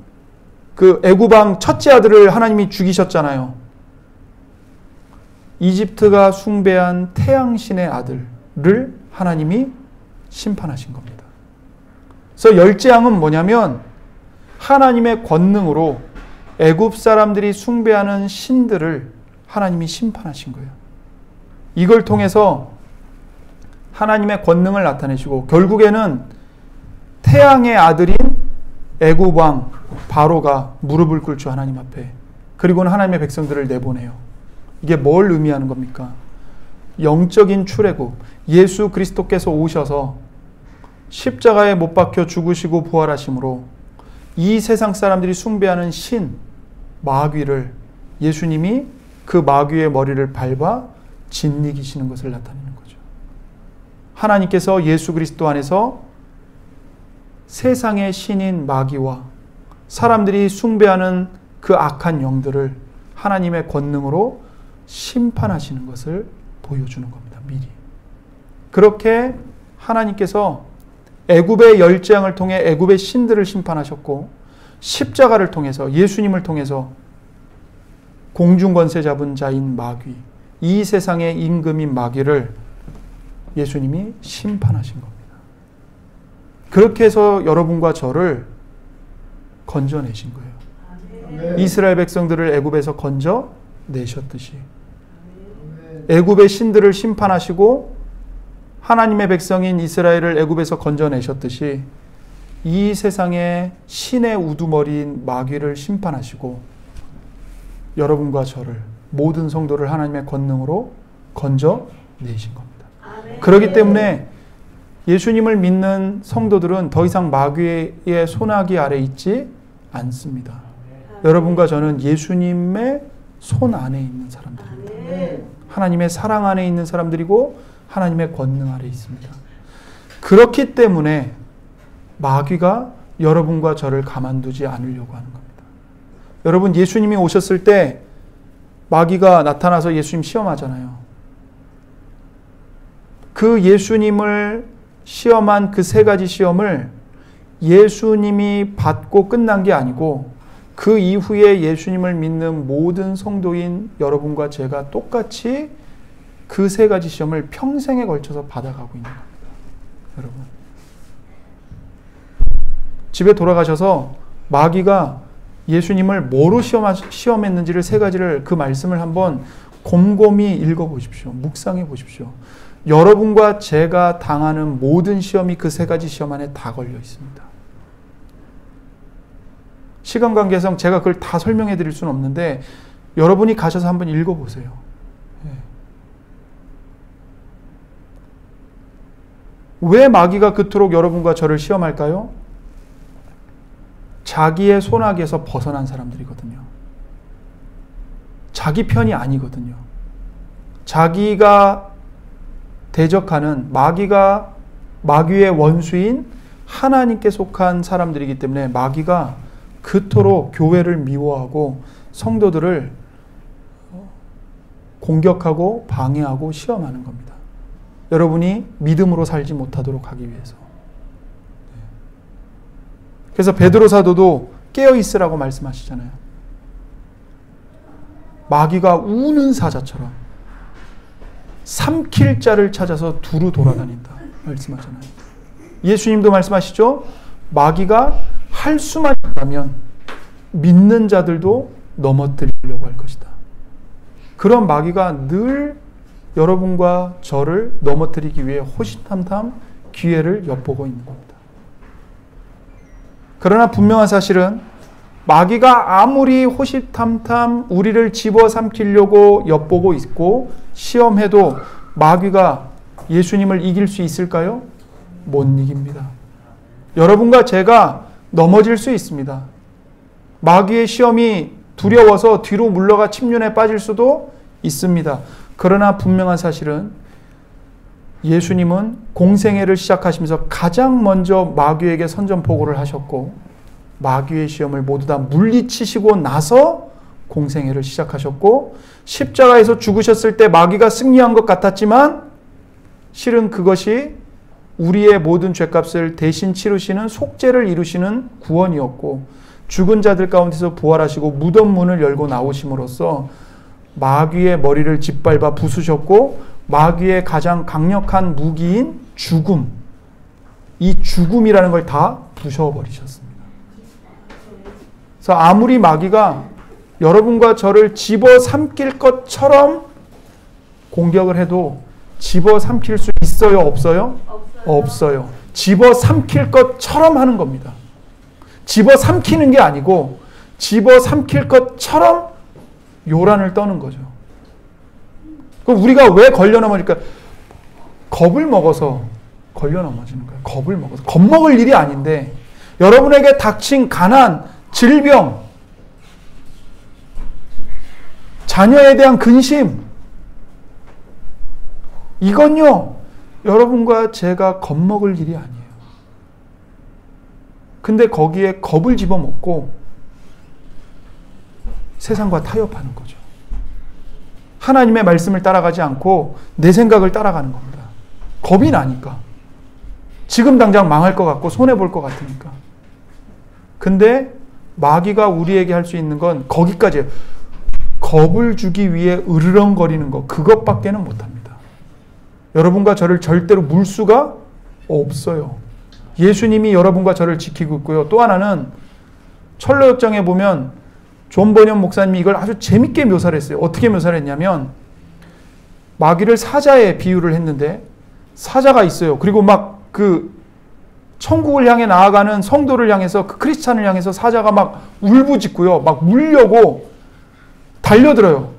그 애굽왕 첫째 아들을 하나님이 죽이셨잖아요. 이집트가 숭배한 태양신의 아들을 하나님이 심판하신 겁니다. 그래서 열재앙은 뭐냐면 하나님의 권능으로 애굽 사람들이 숭배하는 신들을 하나님이 심판하신 거예요. 이걸 통해서 하나님의 권능을 나타내시고 결국에는 태양의 아들인 애굽 왕 바로가 무릎을 꿇죠. 하나님 앞에. 그리고는 하나님의 백성들을 내보내요. 이게 뭘 의미하는 겁니까? 영적인 출애굽. 예수 그리스도께서 오셔서 십자가에 못 박혀 죽으시고 부활하심으로 이 세상 사람들이 숭배하는 신 마귀를 예수님이 그 마귀의 머리를 밟아 짓이기시는 것을 나타내는 거죠. 하나님께서 예수 그리스도 안에서 세상의 신인 마귀와 사람들이 숭배하는 그 악한 영들을 하나님의 권능으로 심판하시는 것을 보여주는 겁니다. 미리. 그렇게 하나님께서 애굽의 열재앙을 통해 애굽의 신들을 심판하셨고 십자가를 통해서 예수님을 통해서 공중권세 잡은 자인 마귀, 이 세상의 임금인 마귀를 예수님이 심판하신 겁니다. 그렇게 해서 여러분과 저를 건져내신 거예요. 이스라엘 백성들을 애굽에서 건져내셨듯이 애굽의 신들을 심판하시고 하나님의 백성인 이스라엘을 애굽에서 건져내셨듯이 이 세상의 신의 우두머리인 마귀를 심판하시고 여러분과 저를 모든 성도를 하나님의 권능으로 건져내신 겁니다. 그렇기 때문에 예수님을 믿는 성도들은 더 이상 마귀의 손아귀 아래 있지 않습니다. 여러분과 저는 예수님의 손 안에 있는 사람들입니다. 하나님의 사랑 안에 있는 사람들이고 하나님의 권능 아래 있습니다. 그렇기 때문에 마귀가 여러분과 저를 가만두지 않으려고 하는 겁니다. 여러분 예수님이 오셨을 때 마귀가 나타나서 예수님 시험하잖아요. 그 예수님을 시험한 그 세 가지 시험을 예수님이 받고 끝난 게 아니고 그 이후에 예수님을 믿는 모든 성도인 여러분과 제가 똑같이 그 세 가지 시험을 평생에 걸쳐서 받아가고 있는 겁니다. 여러분. 집에 돌아가셔서 마귀가 예수님을 뭐로 시험했는지를 세 가지를 그 말씀을 한번 곰곰이 읽어보십시오. 묵상해 보십시오. 여러분과 제가 당하는 모든 시험이 그 세 가지 시험 안에 다 걸려 있습니다. 시간 관계상 제가 그걸 다 설명해 드릴 수는 없는데 여러분이 가셔서 한번 읽어보세요. 왜 마귀가 그토록 여러분과 저를 시험할까요? 자기의 손아귀에서 벗어난 사람들이거든요. 자기 편이 아니거든요. 자기가 대적하는 마귀의 원수인 하나님께 속한 사람들이기 때문에 마귀가 그토록 교회를 미워하고 성도들을 공격하고 방해하고 시험하는 겁니다. 여러분이 믿음으로 살지 못하도록 하기 위해서. 그래서 베드로 사도도 깨어 있으라고 말씀하시잖아요. 마귀가 우는 사자처럼 삼킬 자를 찾아서 두루 돌아다닌다 말씀하잖아요. 예수님도 말씀하시죠. 마귀가 할 수만 있다면 믿는 자들도 넘어뜨리려고 할 것이다. 그런 마귀가 늘 여러분과 저를 넘어뜨리기 위해 호시탐탐 기회를 엿보고 있는 겁니다. 그러나 분명한 사실은 마귀가 아무리 호시탐탐 우리를 집어삼키려고 엿보고 있고 시험해도 마귀가 예수님을 이길 수 있을까요? 못 이깁니다. 여러분과 제가 넘어질 수 있습니다. 마귀의 시험이 두려워서 뒤로 물러가 침륜에 빠질 수도 있습니다. 그러나 분명한 사실은 예수님은 공생애를 시작하시면서 가장 먼저 마귀에게 선전포고를 하셨고 마귀의 시험을 모두 다 물리치시고 나서 공생애를 시작하셨고 십자가에서 죽으셨을 때 마귀가 승리한 것 같았지만 실은 그것이 우리의 모든 죄값을 대신 치르시는 속죄를 이루시는 구원이었고 죽은 자들 가운데서 부활하시고 무덤 문을 열고 나오심으로써 마귀의 머리를 짓밟아 부수셨고 마귀의 가장 강력한 무기인 죽음, 이 죽음이라는 걸 다 부셔버리셨습니다. 그래서 아무리 마귀가 여러분과 저를 집어삼킬 것처럼 공격을 해도 집어삼킬 수 있어요? 없어요? 없어요. 집어삼킬 것처럼 하는 겁니다. 집어삼키는 게 아니고 집어삼킬 것처럼 요란을 떠는 거죠. 그럼 우리가 왜 걸려 넘어질까? 겁을 먹어서 걸려 넘어지는 거예요. 겁을 먹어서. 겁먹을 일이 아닌데 여러분에게 닥친 가난, 질병, 자녀에 대한 근심, 이건요 여러분과 제가 겁먹을 일이 아니에요. 근데 거기에 겁을 집어먹고 세상과 타협하는 거죠. 하나님의 말씀을 따라가지 않고 내 생각을 따라가는 겁니다. 겁이 나니까. 지금 당장 망할 것 같고 손해볼 것 같으니까. 근데 마귀가 우리에게 할 수 있는 건 거기까지예요. 겁을 주기 위해 으르렁거리는 것, 그것밖에는 못합니다. 여러분과 저를 절대로 물 수가 없어요. 예수님이 여러분과 저를 지키고 있고요. 또 하나는 철로역정에 보면 존 번연 목사님이 이걸 아주 재밌게 묘사를 했어요. 어떻게 묘사를 했냐면 마귀를 사자에 비유를 했는데 사자가 있어요. 그리고 막 그 천국을 향해 나아가는 성도를 향해서 그 크리스찬을 향해서 사자가 막 울부짖고요. 막 물려고 달려들어요.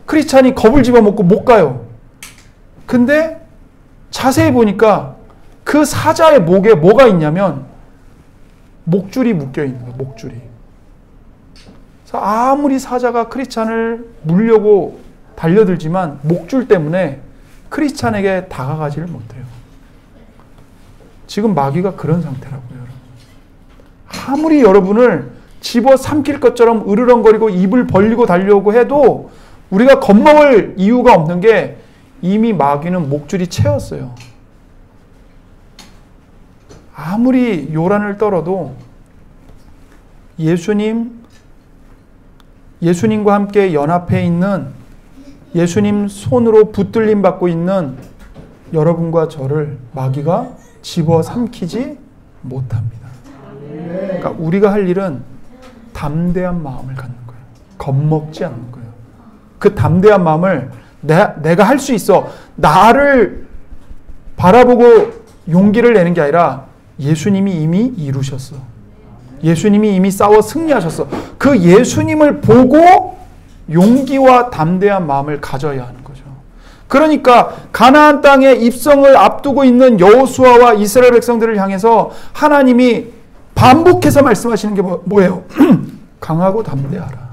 크리스찬이 겁을 집어먹고 못 가요. 근데 자세히 보니까 그 사자의 목에 뭐가 있냐면 목줄이 묶여 있는 거예요. 목줄이. 그래서 아무리 사자가 크리스찬을 물려고 달려들지만 목줄 때문에 크리스찬에게 다가가지를 못해요. 지금 마귀가 그런 상태라고요. 여러분. 아무리 여러분을 집어삼킬 것처럼 으르렁거리고 입을 벌리고 달려오고 해도 우리가 겁먹을 이유가 없는 게 이미 마귀는 목줄이 채웠어요. 아무리 요란을 떨어도 예수님과 함께 연합해 있는, 예수님 손으로 붙들림 받고 있는 여러분과 저를 마귀가 집어삼키지 못합니다. 그러니까 우리가 할 일은 담대한 마음을 갖는 거예요. 겁먹지 않는 거예요. 그 담대한 마음을 내가 할 수 있어, 나를 바라보고 용기를 내는 게 아니라 예수님이 이미 이루셨어. 예수님이 이미 싸워 승리하셨어. 그 예수님을 보고 용기와 담대한 마음을 가져야 하는 거죠. 그러니까 가나안 땅에 입성을 앞두고 있는 여호수아와 이스라엘 백성들을 향해서 하나님이 반복해서 말씀하시는 게 뭐예요? 강하고 담대하라.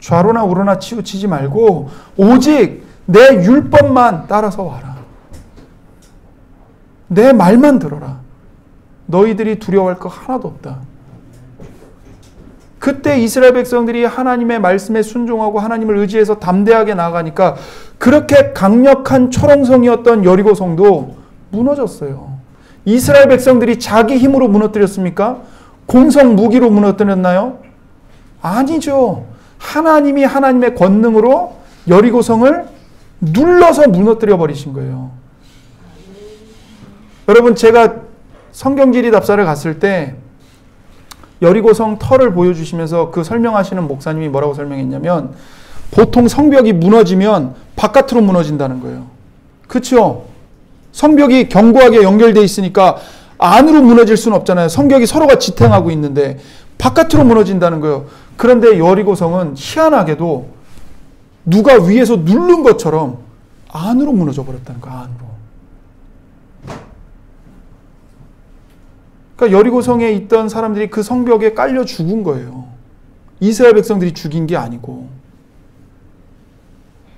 좌로나 우로나 치우치지 말고 오직 내 율법만 따라서 와라. 내 말만 들어라. 너희들이 두려워할 거 하나도 없다. 그때 이스라엘 백성들이 하나님의 말씀에 순종하고 하나님을 의지해서 담대하게 나아가니까 그렇게 강력한 초롱성이었던 여리고성도 무너졌어요. 이스라엘 백성들이 자기 힘으로 무너뜨렸습니까? 공성 무기로 무너뜨렸나요? 아니죠. 하나님이 하나님의 권능으로 여리고성을 눌러서 무너뜨려 버리신 거예요. 여러분, 제가 성경지리 답사를 갔을 때 여리고성 터를 보여주시면서 그 설명하시는 목사님이 뭐라고 설명했냐면, 보통 성벽이 무너지면 바깥으로 무너진다는 거예요. 그렇죠? 성벽이 견고하게 연결되어 있으니까 안으로 무너질 수는 없잖아요. 성벽이 서로가 지탱하고 있는데 바깥으로 무너진다는 거예요. 그런데 여리고성은 희한하게도 누가 위에서 누른 것처럼 안으로 무너져 버렸다는 거예요. 안으로. 그러니까 여리고성에 있던 사람들이 그 성벽에 깔려 죽은 거예요. 이스라엘 백성들이 죽인 게 아니고.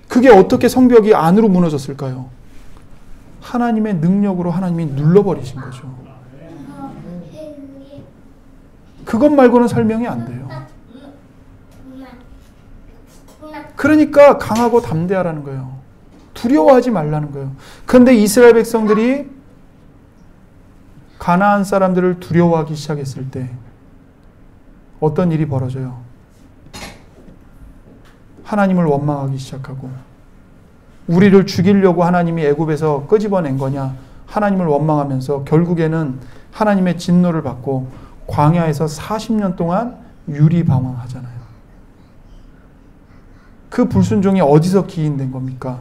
그게 어떻게 성벽이 안으로 무너졌을까요? 하나님의 능력으로 하나님이 눌러버리신 거죠. 그것 말고는 설명이 안 돼요. 그러니까 강하고 담대하라는 거예요. 두려워하지 말라는 거예요. 그런데 이스라엘 백성들이 가나안 사람들을 두려워하기 시작했을 때 어떤 일이 벌어져요? 하나님을 원망하기 시작하고, 우리를 죽이려고 하나님이 애굽에서 끄집어낸 거냐, 하나님을 원망하면서 결국에는 하나님의 진노를 받고 광야에서 40년 동안 유리방황하잖아요. 그 불순종이 어디서 기인된 겁니까?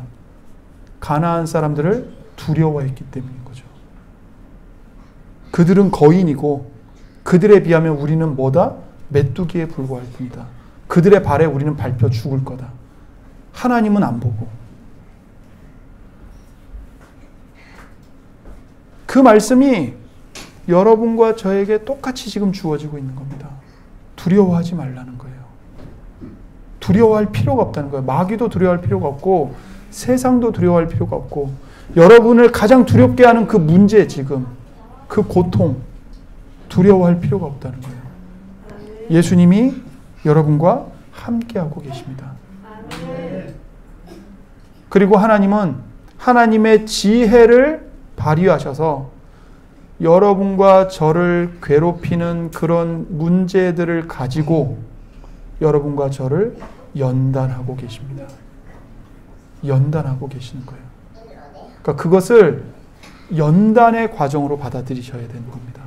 가나안 사람들을 두려워했기 때문인 거죠. 그들은 거인이고 그들에 비하면 우리는 뭐다? 메뚜기에 불과할 뿐이다. 그들의 발에 우리는 밟혀 죽을 거다. 하나님은 안 보고. 그 말씀이 여러분과 저에게 똑같이 지금 주어지고 있는 겁니다. 두려워하지 말라는 거예요. 두려워할 필요가 없다는 거예요. 마귀도 두려워할 필요가 없고 세상도 두려워할 필요가 없고, 여러분을 가장 두렵게 하는 그 문제, 지금 그 고통, 두려워할 필요가 없다는 거예요. 예수님이 여러분과 함께하고 계십니다. 그리고 하나님은 하나님의 지혜를 발휘하셔서 여러분과 저를 괴롭히는 그런 문제들을 가지고 여러분과 저를 연단하고 계십니다. 연단하고 계시는 거예요. 그러니까 그것을 연단의 과정으로 받아들이셔야 되는 겁니다.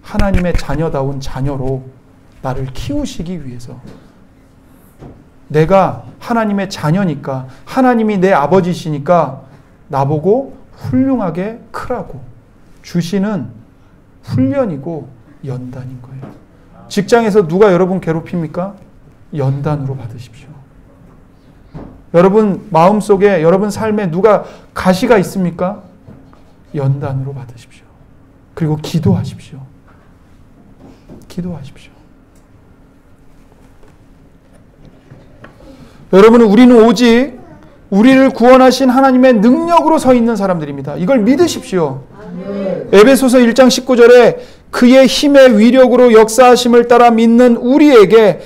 하나님의 자녀다운 자녀로 나를 키우시기 위해서, 내가 하나님의 자녀니까, 하나님이 내 아버지시니까 나보고 훌륭하게 크라고 주시는 훈련이고 연단인 거예요. 직장에서 누가 여러분 괴롭힙니까? 연단으로 받으십시오. 여러분 마음속에, 여러분 삶에 누가 가시가 있습니까? 연단으로 받으십시오. 그리고 기도하십시오. 기도하십시오. 여러분, 우리는 오직 우리를 구원하신 하나님의 능력으로 서 있는 사람들입니다. 이걸 믿으십시오. 에베소서 1장 19절에 그의 힘의 위력으로 역사하심을 따라 믿는 우리에게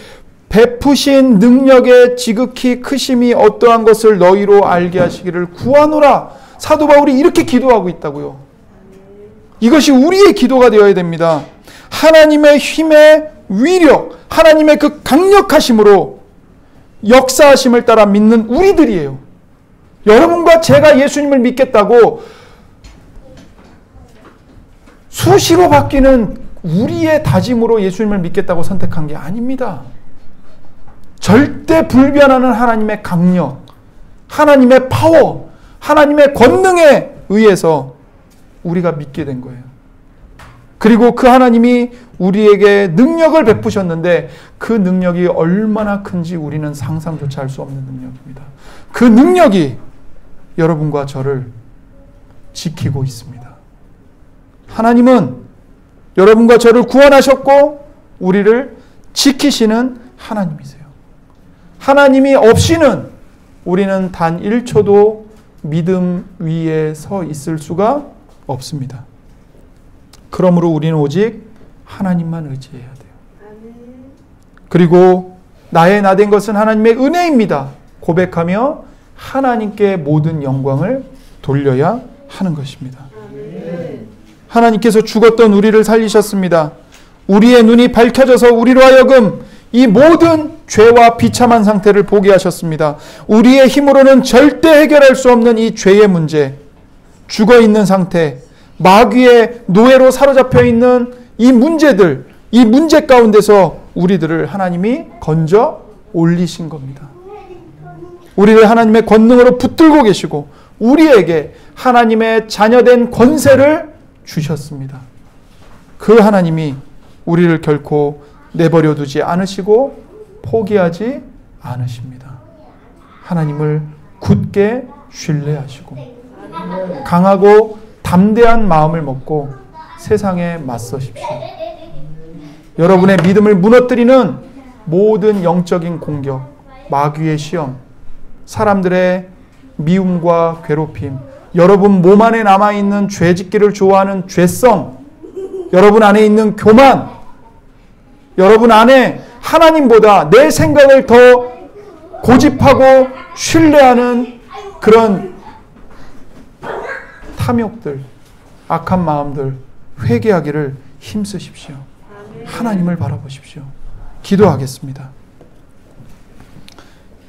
베푸신 능력의 지극히 크심이 어떠한 것을 너희로 알게 하시기를 구하노라. 사도 바울이 이렇게 기도하고 있다고요. 이것이 우리의 기도가 되어야 됩니다. 하나님의 힘의 위력, 하나님의 그 강력하심으로 역사하심을 따라 믿는 우리들이에요. 여러분과 제가 예수님을 믿겠다고 수시로 바뀌는 우리의 다짐으로 예수님을 믿겠다고 선택한 게 아닙니다. 절대 불변하는 하나님의 강력, 하나님의 파워, 하나님의 권능에 의해서 우리가 믿게 된 거예요. 그리고 그 하나님이 우리에게 능력을 베푸셨는데 그 능력이 얼마나 큰지 우리는 상상조차 할 수 없는 능력입니다. 그 능력이 여러분과 저를 지키고 있습니다. 하나님은 여러분과 저를 구원하셨고 우리를 지키시는 하나님이세요. 하나님이 없이는 우리는 단 1초도 믿음 위에 서 있을 수가 없습니다. 그러므로 우리는 오직 하나님만 의지해야 돼요. 그리고 나의 나된 것은 하나님의 은혜입니다. 고백하며 하나님께 모든 영광을 돌려야 하는 것입니다. 하나님께서 죽었던 우리를 살리셨습니다. 우리의 눈이 밝혀져서 우리로 하여금 이 모든 죄와 비참한 상태를 보게 하셨습니다. 우리의 힘으로는 절대 해결할 수 없는 이 죄의 문제, 죽어있는 상태, 마귀의 노예로 사로잡혀 있는 이 문제들, 이 문제 가운데서 우리들을 하나님이 건져 올리신 겁니다. 우리를 하나님의 권능으로 붙들고 계시고 우리에게 하나님의 자녀된 권세를 주셨습니다. 그 하나님이 우리를 결코 내버려 두지 않으시고 포기하지 않으십니다. 하나님을 굳게 신뢰하시고 강하고 담대한 마음을 먹고 세상에 맞서십시오. 여러분의 믿음을 무너뜨리는 모든 영적인 공격, 마귀의 시험, 사람들의 미움과 괴롭힘, 여러분 몸 안에 남아있는 죄짓기를 좋아하는 죄성, 여러분 안에 있는 교만, 여러분 안에 하나님보다 내 생각을 더 고집하고 신뢰하는 그런 탐욕들, 악한 마음들 회개하기를 힘쓰십시오. 하나님을 바라보십시오. 기도하겠습니다.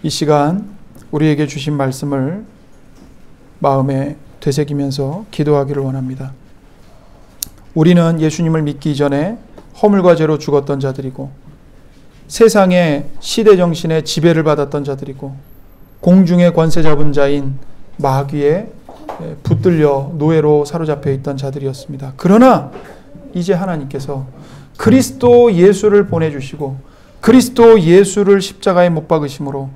이 시간 우리에게 주신 말씀을 마음에 되새기면서 기도하기를 원합니다. 우리는 예수님을 믿기 전에 허물과 죄로 죽었던 자들이고 세상의 시대정신의 지배를 받았던 자들이고 공중의 권세 잡은 자인 마귀에 붙들려 노예로 사로잡혀 있던 자들이었습니다. 그러나 이제 하나님께서 그리스도 예수를 보내주시고 그리스도 예수를 십자가에 못 박으심으로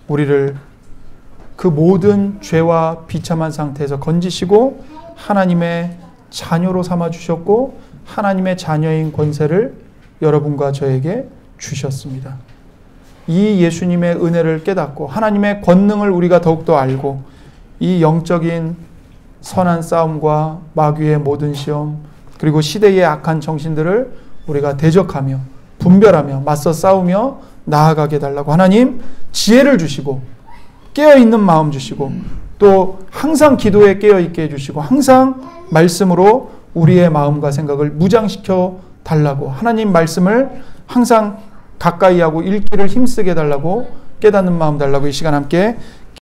우리를 그 모든 죄와 비참한 상태에서 건지시고 하나님의 자녀로 삼아주셨고 하나님의 자녀인 권세를 여러분과 저에게 주셨습니다. 이 예수님의 은혜를 깨닫고 하나님의 권능을 우리가 더욱더 알고 이 영적인 선한 싸움과 마귀의 모든 시험 그리고 시대의 악한 정신들을 우리가 대적하며 분별하며 맞서 싸우며 나아가게 달라고 하나님 지혜를 주시고 깨어있는 마음 주시고 또 항상 기도에 깨어있게 해주시고 항상 말씀으로 우리의 마음과 생각을 무장시켜 달라고 하나님 말씀을 항상 가까이 하고 읽기를 힘쓰게 달라고 깨닫는 마음 달라고 이 시간 함께